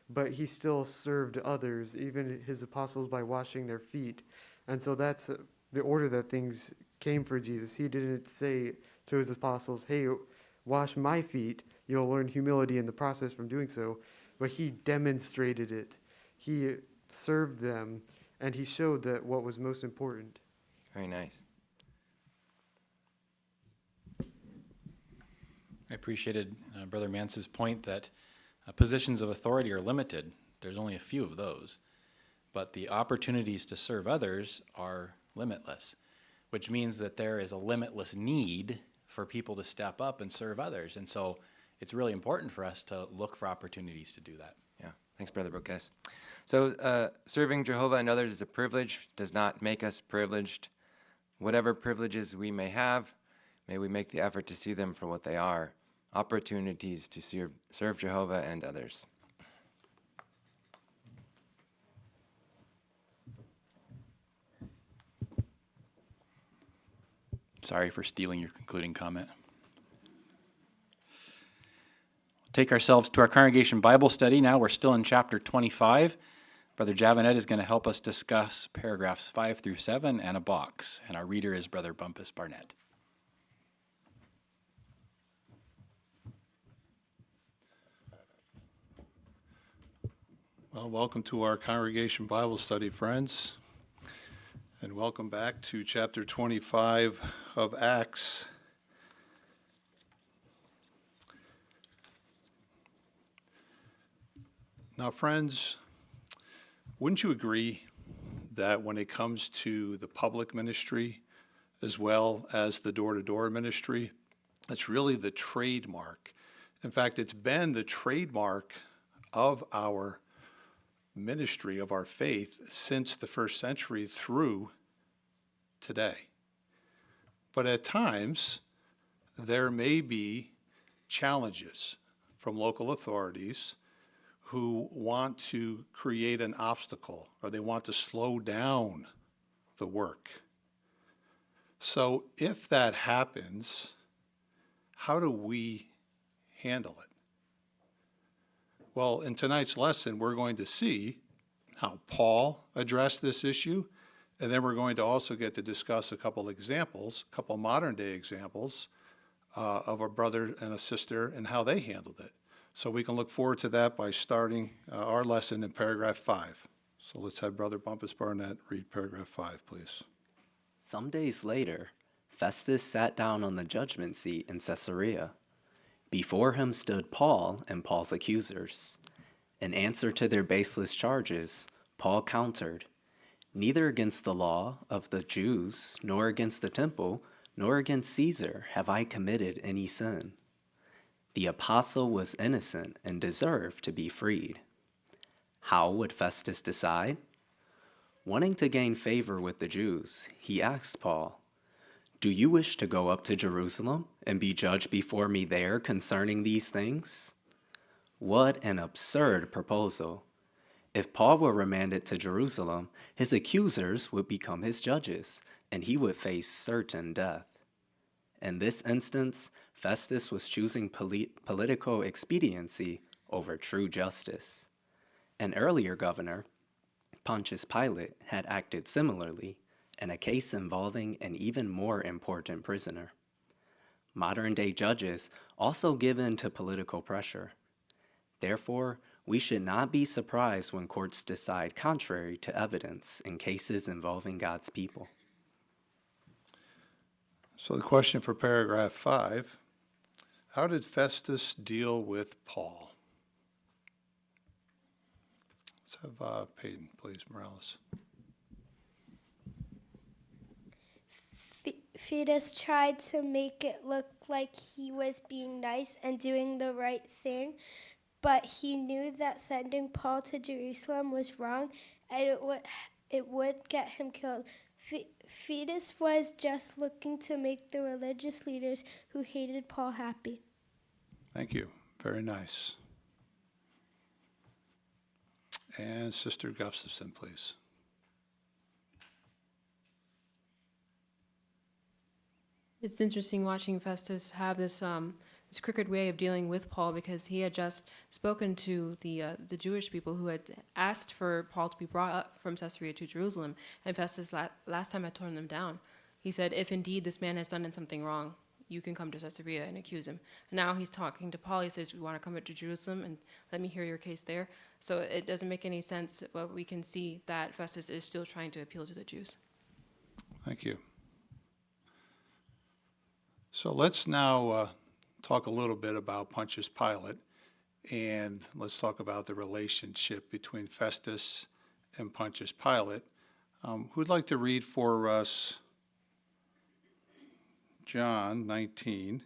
But he still served others, even his apostles, by washing their feet. And so that's the order that things came for Jesus. He didn't say to his apostles, hey, wash my feet. You'll learn humility in the process from doing so. But he demonstrated it. He served them, and he showed that what was most important. Very nice. I appreciated Brother Mance's point that positions of authority are limited. There's only a few of those. But the opportunities to serve others are limitless, which means that there is a limitless need for people to step up and serve others. And so it's really important for us to look for opportunities to do that. Yeah, thanks, Brother Brooks. So serving Jehovah and others is a privilege, does not make us privileged. Whatever privileges we may have, may we make the effort to see them for what they are, opportunities to serve Jehovah and others. Sorry for stealing your concluding comment. Take ourselves to our congregation Bible study now. We're still in chapter 25. Brother Javanet is going to help us discuss paragraphs 5 through 7 and a box. And our reader is Brother Bumpus Barnett. Well, welcome to our Congregation Bible Study, friends, and welcome back to chapter 25 of Acts. Now, friends, wouldn't you agree that when it comes to the public ministry as well as the door-to-door ministry, it's really the trademark. In fact, it's been the trademark of our ministry, of our faith, since the first century through today. But at times, there may be challenges from local authorities who want to create an obstacle, or they want to slow down the work. So if that happens, how do we handle it? Well, in tonight's lesson, we're going to see how Paul addressed this issue, and then we're going to also get to discuss a couple examples, a couple modern day examples of a brother and a sister and how they handled it. So we can look forward to that by starting our lesson in paragraph 5. So let's have Brother Bumpus Barnett read paragraph 5, please. Some days later, Festus sat down on the judgment seat in Caesarea. Before him stood Paul and Paul's accusers. In answer to their baseless charges, Paul countered, "Neither against the law of the Jews, nor against the temple, nor against Caesar have I committed any sin." The apostle was innocent and deserved to be freed. How would Festus decide? Wanting to gain favor with the Jews, he asked Paul, "Do you wish to go up to Jerusalem and be judged before me there concerning these things?" What an absurd proposal. If Paul were remanded to Jerusalem, his accusers would become his judges, and he would face certain death. In this instance, Festus was choosing political expediency over true justice. An earlier governor, Pontius Pilate, had acted similarly in a case involving an even more important prisoner. Modern-day judges also give in to political pressure. Therefore, we should not be surprised when courts decide contrary to evidence in cases involving God's people. So the question for paragraph 5, how did Festus deal with Paul? Let's have Peyton, please, Morales. Festus tried to make it look like he was being nice and doing the right thing, but he knew that sending Paul to Jerusalem was wrong and it would get him killed. Festus was just looking to make the religious leaders who hated Paul happy. Thank you. Very nice. And Sister Gustafson, please. It's interesting watching Festus have this crooked way of dealing with Paul, because he had just spoken to the Jewish people who had asked for Paul to be brought up from Caesarea to Jerusalem, and Festus last time had torn them down. He said, "If indeed this man has done something wrong, you can come to Caesarea and accuse him." And now he's talking to Paul. He says, "We want to come up to Jerusalem and let me hear your case there." So it doesn't make any sense, but we can see that Festus is still trying to appeal to the Jews. Thank you. So let's now talk a little bit about Pontius Pilate, and let's talk about the relationship between Festus and Pontius Pilate. Who'd like to read for us John 19,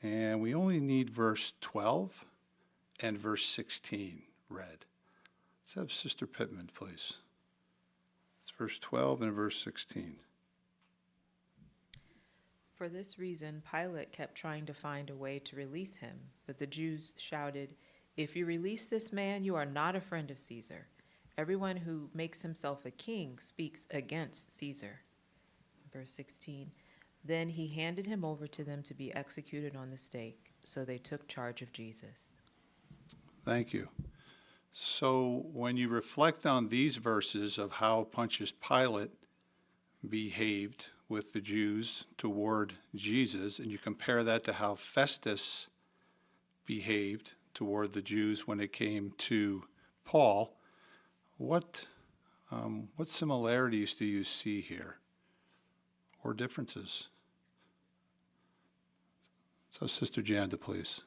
and we only need verse 12 and verse 16 read. Let's have Sister Pittman, please. It's verse 12 and verse 16. For this reason, Pilate kept trying to find a way to release him, but the Jews shouted, "If you release this man, you are not a friend of Caesar. Everyone who makes himself a king speaks against Caesar." Verse 16, then he handed him over to them to be executed on the stake, so they took charge of Jesus. Thank you. So when you reflect on these verses of how Pontius Pilate behaved with the Jews toward Jesus, and you compare that to how Festus behaved toward the Jews when it came to Paul, what similarities do you see here, or differences? So, Sister Janda, please.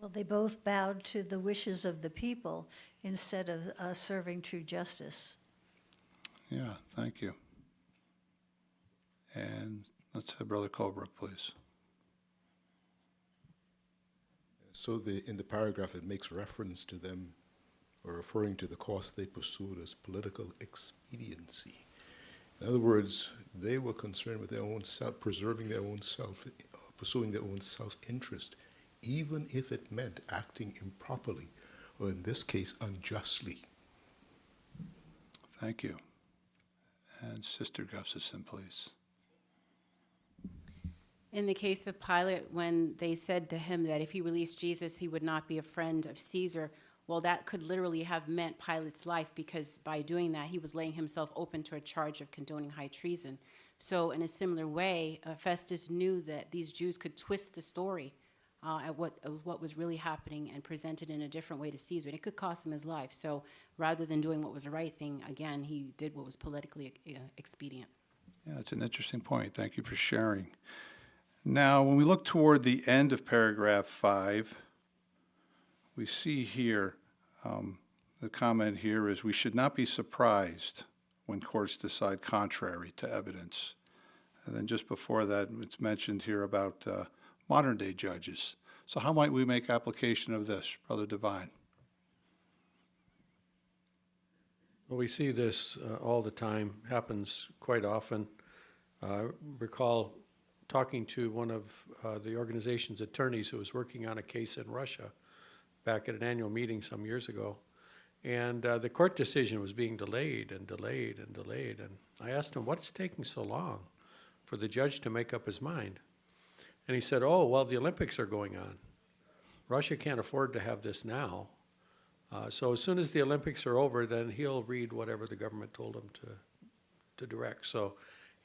Well, they both bowed to the wishes of the people instead of serving true justice. Yeah, thank you. And let's have Brother Colebrook, please. So in the paragraph, it makes reference to them, or referring to the course they pursued as political expediency. In other words, they were concerned with their own self, preserving their own self, pursuing their own self-interest, even if it meant acting improperly, or in this case, unjustly. Thank you. And Sister Gustafson, please. In the case of Pilate, when they said to him that if he released Jesus, he would not be a friend of Caesar, well, that could literally have meant Pilate's life, because by doing that, he was laying himself open to a charge of condoning high treason. So in a similar way, Festus knew that these Jews could twist the story at what was really happening and present it in a different way to Caesar. And it could cost him his life. So rather than doing what was the right thing, again, he did what was politically expedient. Yeah, that's an interesting point. Thank you for sharing. Now, when we look toward the end of paragraph 5, we see here, the comment here is, we should not be surprised when courts decide contrary to evidence. And then just before that, it's mentioned here about modern day judges. So how might we make application of this, Brother Devine? Well, we see this all the time, happens quite often. Recall talking to one of the organization's attorneys who was working on a case in Russia back at an annual meeting some years ago. And the court decision was being delayed and delayed and delayed. And I asked him, what's taking so long for the judge to make up his mind? And he said, oh, well, the Olympics are going on. Russia can't afford to have this now. So as soon as the Olympics are over, then he'll read whatever the government told him to direct. So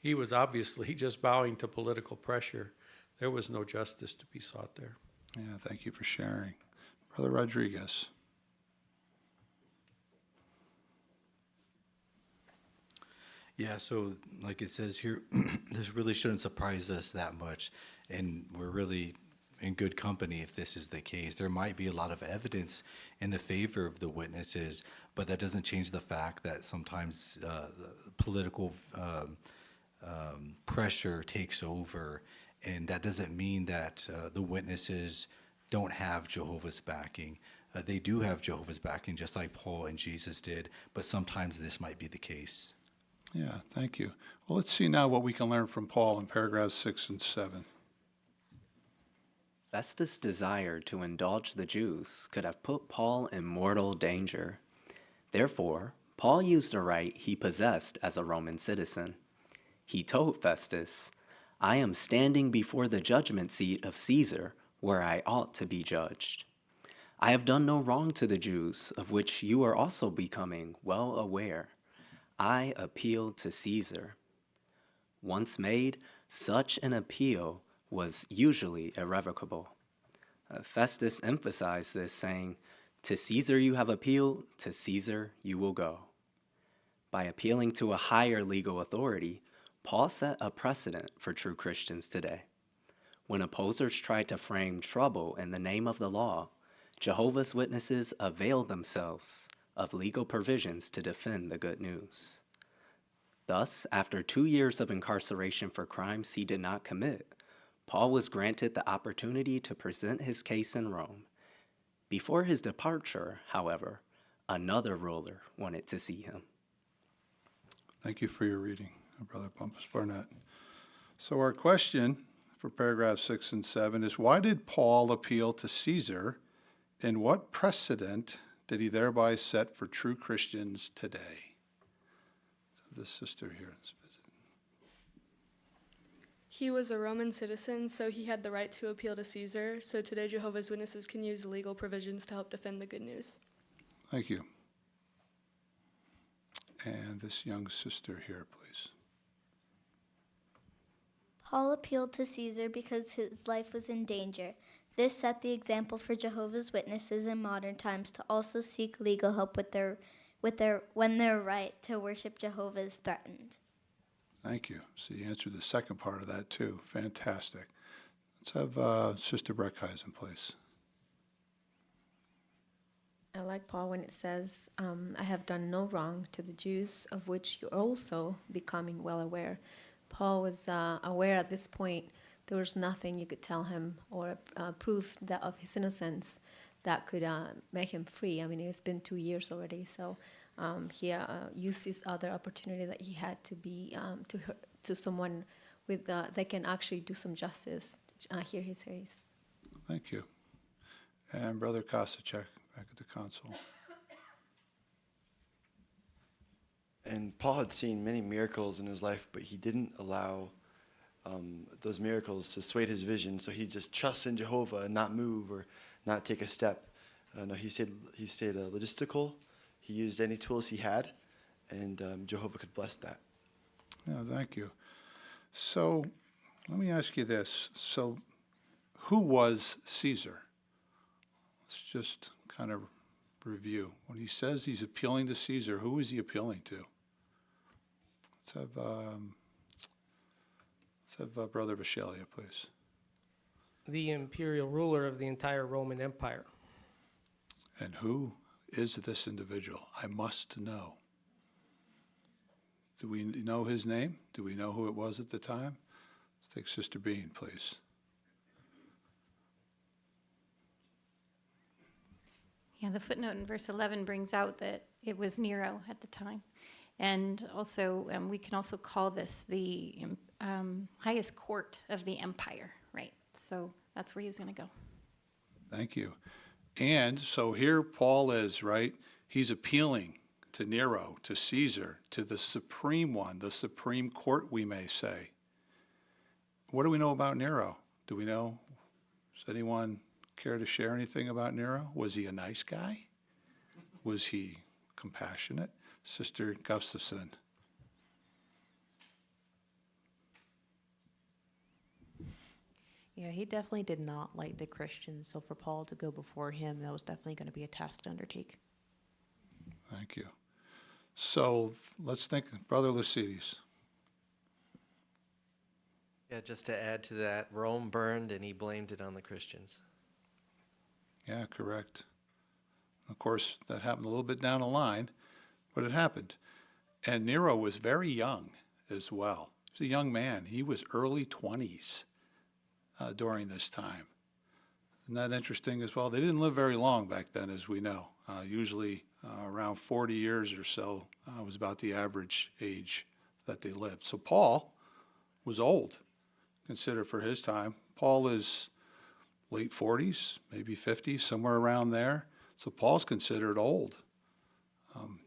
he was obviously just bowing to political pressure. There was no justice to be sought there. Yeah, thank you for sharing. Brother Rodriguez. Yeah, so like it says here, this really shouldn't surprise us that much, and we're really in good company if this is the case. There might be a lot of evidence in the favor of the witnesses, but that doesn't change the fact that sometimes political pressure takes over, and that doesn't mean that the witnesses don't have Jehovah's backing. They do have Jehovah's backing, just like Paul and Jesus did, but sometimes this might be the case. Yeah, thank you. Well, let's see now what we can learn from Paul in paragraphs 6 and 7. Festus' desire to indulge the Jews could have put Paul in mortal danger. Therefore, Paul used a right he possessed as a Roman citizen. He told Festus, I am standing before the judgment seat of Caesar, where I ought to be judged. I have done no wrong to the Jews, of which you are also becoming well aware. I appeal to Caesar. Once made, such an appeal was usually irrevocable. Festus emphasized this, saying, to Caesar you have appealed, to Caesar you will go. By appealing to a higher legal authority, Paul set a precedent for true Christians today. When opposers tried to frame trouble in the name of the law, Jehovah's Witnesses availed themselves of legal provisions to defend the good news. Thus, after 2 years of incarceration for crimes he did not commit, Paul was granted the opportunity to present his case in Rome. Before his departure, however, another ruler wanted to see him. Thank you for your reading, Brother Bumpus Barnett. So our question for paragraphs 6 and 7 is, why did Paul appeal to Caesar, and what precedent did he thereby set for true Christians today? So this sister here. He was a Roman citizen, so he had the right to appeal to Caesar. So today Jehovah's Witnesses can use legal provisions to help defend the good news. Thank you. And this young sister here, please. Paul appealed to Caesar because his life was in danger. This set the example for Jehovah's Witnesses in modern times to also seek legal help when their right to worship Jehovah is threatened. Thank you. So you answered the second part of that too. Fantastic. Let's have Sister Breckheisen, please. I like Paul when it says, I have done no wrong to the Jews, of which you also becoming well aware. Paul was aware at this point there was nothing you could tell him or proof that of his innocence that could make him free. I mean, it's been 2 years already, so he used this other opportunity that he had to be to someone with that can actually do some justice. Hear his case. Thank you. And Brother Kosacek, back at the console. And Paul had seen many miracles in his life, but he didn't allow those miracles to sway his vision. So he just trusts in Jehovah and not move or not take a step. No, he stayed logistical. He used any tools he had, and Jehovah could bless that. Yeah, thank you. So let me ask you this. So who was Caesar? Let's just kind of review. When he says he's appealing to Caesar, who is he appealing to? Let's have Brother Vashelia, please. The imperial ruler of the entire Roman Empire. And who is this individual? I must know. Do we know his name? Do we know who it was at the time? Let's take Sister Bean, please. Yeah, the footnote in verse 11 brings out that it was Nero at the time. And also, we can also call this the highest court of the empire, right? So that's where he was going to go. Thank you. And so here Paul is, right? He's appealing to Nero, to Caesar, to the supreme one, the supreme court, we may say. What do we know about Nero? Do we know? Does anyone care to share anything about Nero? Was he a nice guy? Was he compassionate? Sister Gustafson. Yeah, he definitely did not like the Christians. So for Paul to go before him, that was definitely going to be a task to undertake. Thank you. So let's think, Brother Lucides. Yeah, just to add to that, Rome burned and he blamed it on the Christians. Yeah, correct. Of course, that happened a little bit down the line, but it happened. And Nero was very young as well. He was a young man. He was early 20s during this time. Isn't that interesting as well? They didn't live very long back then, as we know. Usually around 40 years or so was about the average age that they lived. So Paul was old, considered for his time. Paul is late 40s, maybe 50s, somewhere around there. So Paul's considered old.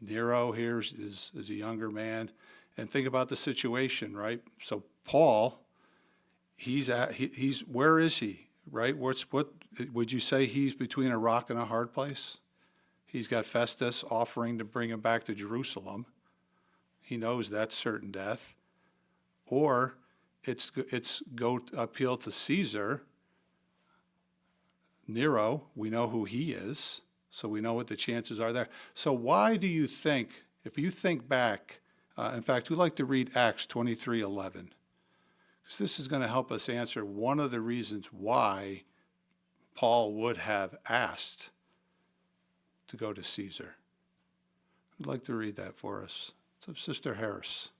Nero here is a younger man. And think about the situation, right? So Paul, he's where is he, right? What would you say he's between a rock and a hard place? He's got Festus offering to bring him back to Jerusalem. He knows that's certain death. Or it's go appeal to Caesar. Nero, we know who he is, so we know what the chances are there. So why do you think, if you think back, in fact, we'd like to read Acts 23:11, because this is going to help us answer one of the reasons why Paul would have asked to go to Caesar. Who'd like to read that for us? Let's have Sister Harris.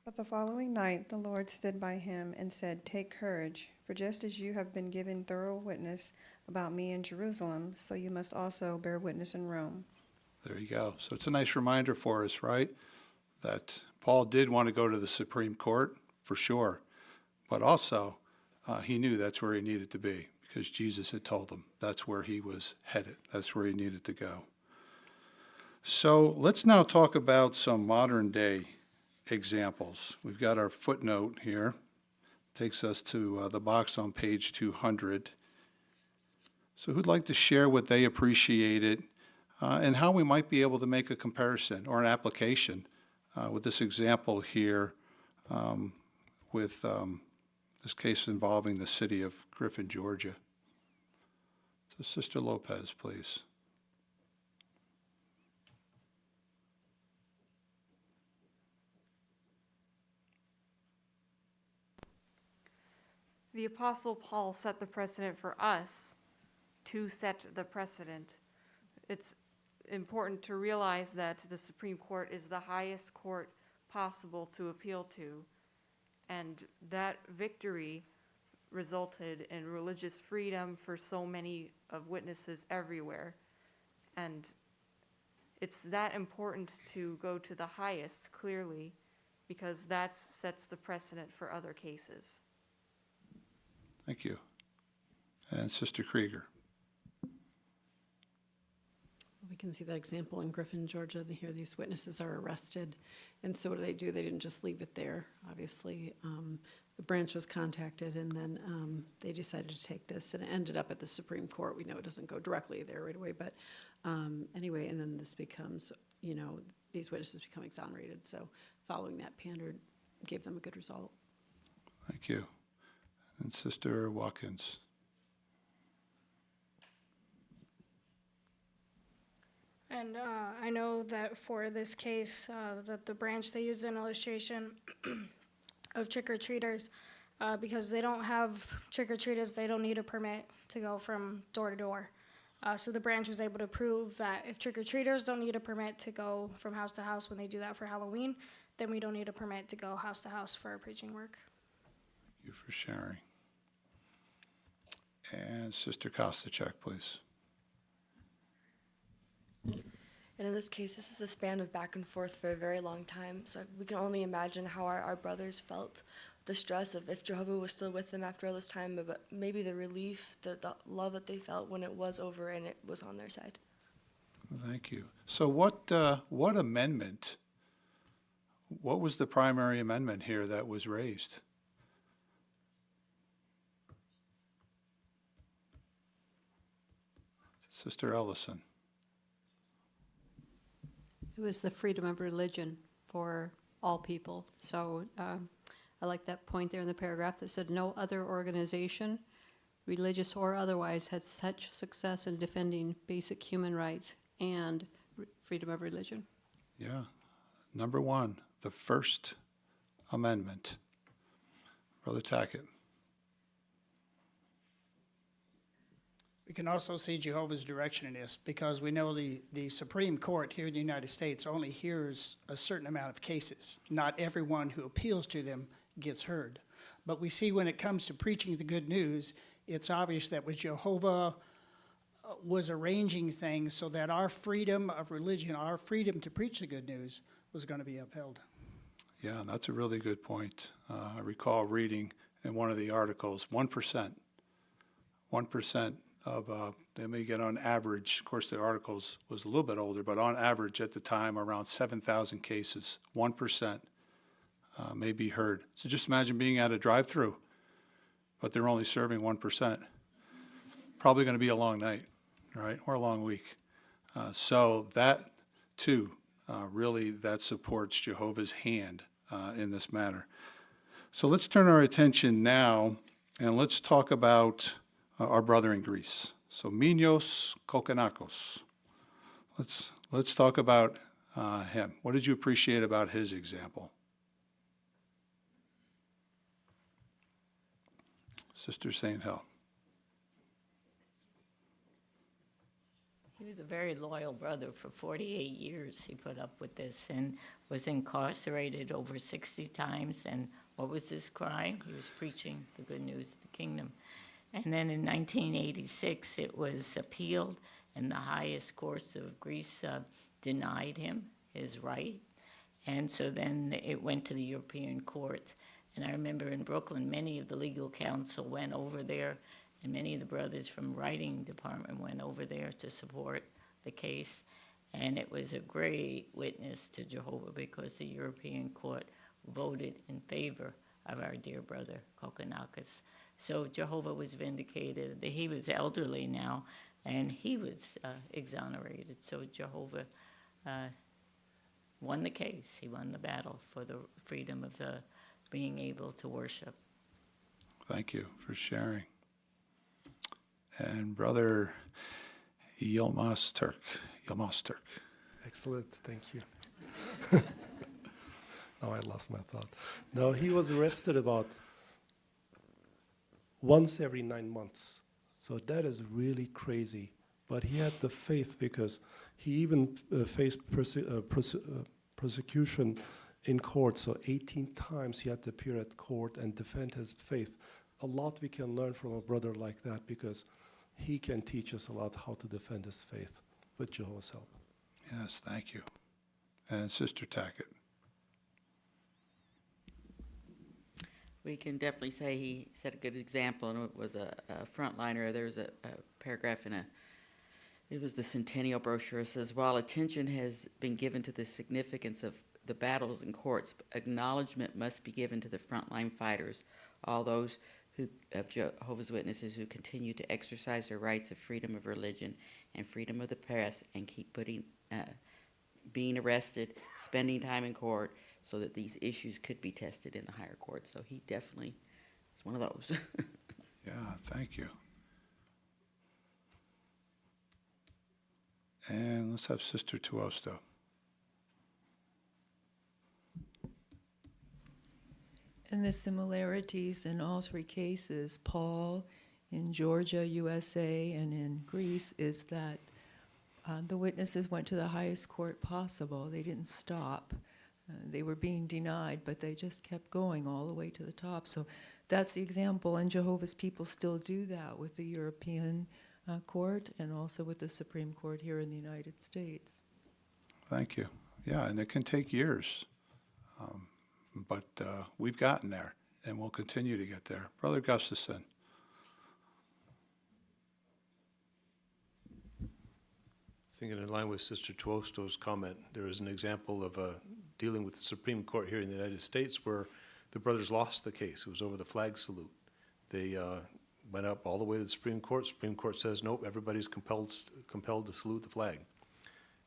But the following night the Lord stood by him and said, "Take courage, for just as you have been given thorough witness about me in Jerusalem, so you must also bear witness in Rome." There you go. So it's a nice reminder for us, right? That Paul did want to go to the Supreme Court, for sure. But also, he knew that's where he needed to be, because Jesus had told him that's where he was headed. That's where he needed to go. So let's now talk about some modern day examples. We've got our footnote here. Takes us to the box on page 200. So who'd like to share what they appreciated and how we might be able to make a comparison or an application with this example here with this case involving the city of Griffin, Georgia. So Sister Lopez, please. The Apostle Paul set the precedent for us to set the precedent. It's important to realize that the Supreme Court is the highest court possible to appeal to, and that victory resulted in religious freedom for so many of witnesses everywhere. And it's that important to go to the highest, clearly, because that sets the precedent for other cases. Thank you. And Sister Krieger. We can see that example in Griffin, Georgia. Here, these witnesses are arrested, and so what do? They didn't just leave it there. Obviously, the branch was contacted, and then they decided to take this, and it ended up at the Supreme Court. We know it doesn't go directly there right away, but anyway, and then this becomes, these witnesses become exonerated. So following that pander gave them a good result. Thank you. And Sister Watkins. And I know that for this case, that the branch, they used an illustration of trick-or-treaters because they don't have trick-or-treaters, they don't need a permit to go from door to door. So the branch was able to prove that if trick-or-treaters don't need a permit to go from house to house when they do that for Halloween, then we don't need a permit to go house to house for our preaching work. Thank you for sharing. And Sister Kostachek, please. And in this case, this was a span of back and forth for a very long time, so we can only imagine how our brothers felt, the stress of if Jehovah was still with them after all this time, but maybe the relief, the love that they felt when it was over and it was on their side. Thank you. So what amendment, what was the primary amendment here that was raised? Sister Ellison. It was the freedom of religion for all people. So I like that point there in the paragraph that said no other organization, religious or otherwise, had such success in defending basic human rights and freedom of religion. Yeah. Number one, the First Amendment. Brother Tackett. We can also see Jehovah's direction in this because we know the Supreme Court here in the United States only hears a certain amount of cases. Not everyone who appeals to them gets heard. But we see when it comes to preaching the good news, it's obvious that with Jehovah was arranging things so that our freedom of religion, our freedom to preach the good news was going to be upheld. Yeah, that's a really good point. I recall reading in one of the articles, 1% of, they may get on average, of course the articles was a little bit older, but on average at the time around 7,000 cases, 1% may be heard. So just imagine being at a drive-through, but they're only serving 1%. Probably going to be a long night, right, or a long week. So that too, really that supports Jehovah's hand in this matter. So let's turn our attention now and let's talk about our brother in Greece. So Minos Kokonakos. Let's talk about him. What did you appreciate about his example? Sister St. Hel. He was a very loyal brother. For 48 years he put up with this and was incarcerated over 60 times. And what was his crime? He was preaching the good news of the kingdom. And then in 1986 it was appealed, and the highest courts of Greece denied him his right. And so then it went to the European Court. And I remember in Brooklyn, many of the legal counsel went over there, and many of the brothers from writing department went over there to support the case. And it was a great witness to Jehovah because the European Court voted in favor of our dear brother Kokonakis. So Jehovah was vindicated. He was elderly now, and he was exonerated. So Jehovah won the case. He won the battle for the freedom of the being able to worship. Thank you for sharing. And Brother Yilmaz Turk. Excellent, thank you. Now I lost my thought. No, he was arrested about once every 9 months. So that is really crazy. But he had the faith because he even faced persecution in court. So 18 times he had to appear at court and defend his faith. A lot we can learn from a brother like that because he can teach us a lot how to defend his faith with Jehovah's help. Yes, thank you. And Sister Tackett. We can definitely say he set a good example, and it was a frontliner. There was a paragraph it was the Centennial brochure. It says, while attention has been given to the significance of the battles in courts, acknowledgement must be given to the frontline fighters, all those of Jehovah's Witnesses who continue to exercise their rights of freedom of religion and freedom of the press and keep being arrested, spending time in court, so that these issues could be tested in the higher court. So he definitely is one of those. Yeah, thank you. And let's have Sister Tuosto. And the similarities in all three cases, Paul in Georgia, USA, and in Greece, is that the witnesses went to the highest court possible. They didn't stop. They were being denied, but they just kept going all the way to the top. So that's the example, and Jehovah's people still do that with the European court and also with the Supreme Court here in the United States. Thank you. Yeah, and it can take years, but we've gotten there, and we'll continue to get there. Brother Gustafson. Thinking in line with Sister Tuosto's comment, there is an example of dealing with the Supreme Court here in the United States where the brothers lost the case. It was over the flag salute. They went up all the way to the Supreme Court. Supreme Court says, nope, everybody's compelled to salute the flag.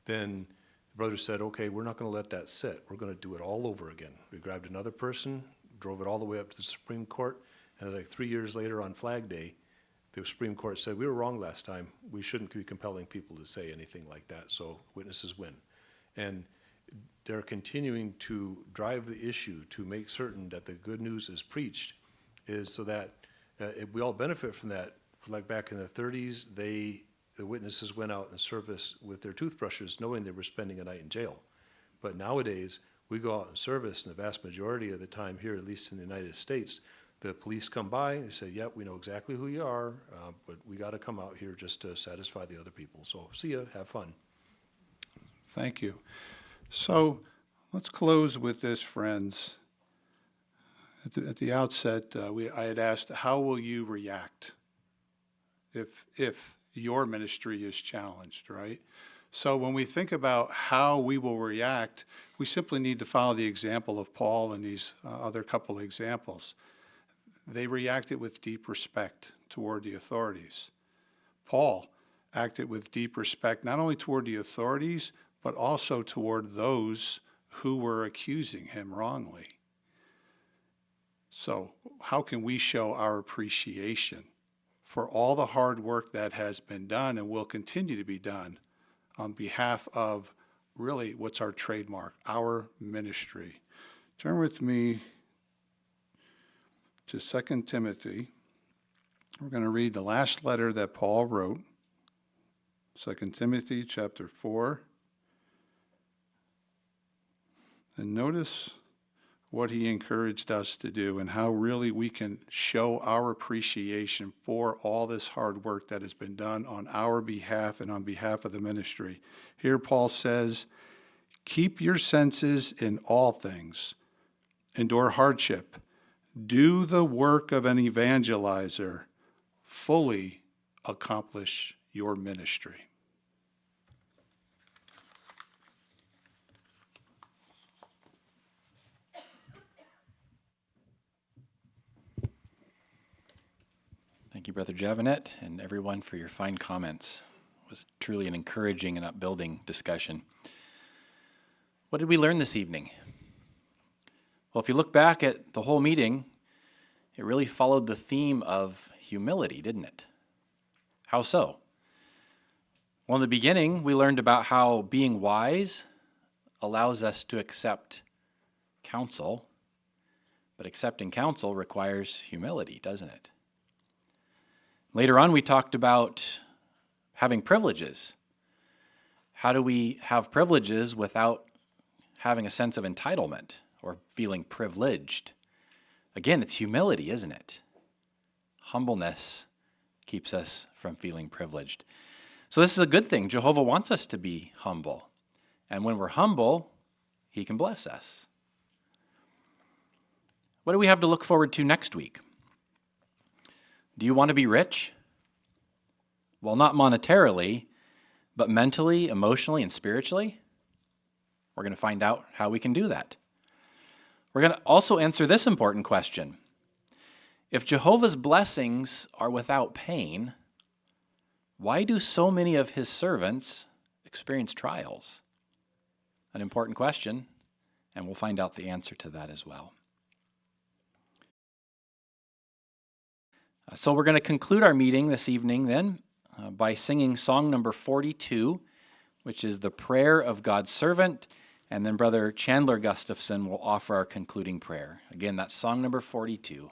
Then the brothers said, okay, we're not going to let that sit. We're going to do it all over again. We grabbed another person, drove it all the way up to the Supreme Court, and like 3 years later on Flag Day, the Supreme Court said, we were wrong last time. We shouldn't be compelling people to say anything like that, so witnesses win. And they're continuing to drive the issue to make certain that the good news is preached, is so that we all benefit from that. Like back in the 30s, the witnesses went out in service with their toothbrushes knowing they were spending a night in jail. But nowadays, we go out in service, and the vast majority of the time here, at least in the United States, the police come by and say, yep, we know exactly who you are, but we got to come out here just to satisfy the other people. So see ya, have fun. Thank you. So let's close with this, friends. At the outset, I had asked, how will you react if your ministry is challenged, right? So when we think about how we will react, we simply need to follow the example of Paul and these other couple of examples. They reacted with deep respect toward the authorities. Paul acted with deep respect not only toward the authorities, but also toward those who were accusing him wrongly. So how can we show our appreciation for all the hard work that has been done and will continue to be done on behalf of really what's our trademark, our ministry? Turn with me to 2 Timothy. We're going to read the last letter that Paul wrote, 2 Timothy chapter 4. And notice what he encouraged us to do and how really we can show our appreciation for all this hard work that has been done on our behalf and on behalf of the ministry. Here Paul says, keep your senses in all things, endure hardship, do the work of an evangelizer, fully accomplish your ministry. Thank you, Brother Javinet, and everyone for your fine comments. It was truly an encouraging and upbuilding discussion. What did we learn this evening? Well, if you look back at the whole meeting, it really followed the theme of humility, didn't it? How so? Well, in the beginning, we learned about how being wise allows us to accept counsel, but accepting counsel requires humility, doesn't it? Later on, we talked about having privileges. How do we have privileges without having a sense of entitlement or feeling privileged? Again, it's humility, isn't it? Humbleness keeps us from feeling privileged. So this is a good thing. Jehovah wants us to be humble. And when we're humble, he can bless us. What do we have to look forward to next week? Do you want to be rich? Well, not monetarily, but mentally, emotionally, and spiritually? We're going to find out how we can do that. We're going to also answer this important question. If Jehovah's blessings are without pain, why do so many of his servants experience trials? An important question, and we'll find out the answer to that as well. So we're going to conclude our meeting this evening then by singing song number 42, which is the prayer of God's servant, and then Brother Chandler Gustafson will offer our concluding prayer. Again, that's song number 42.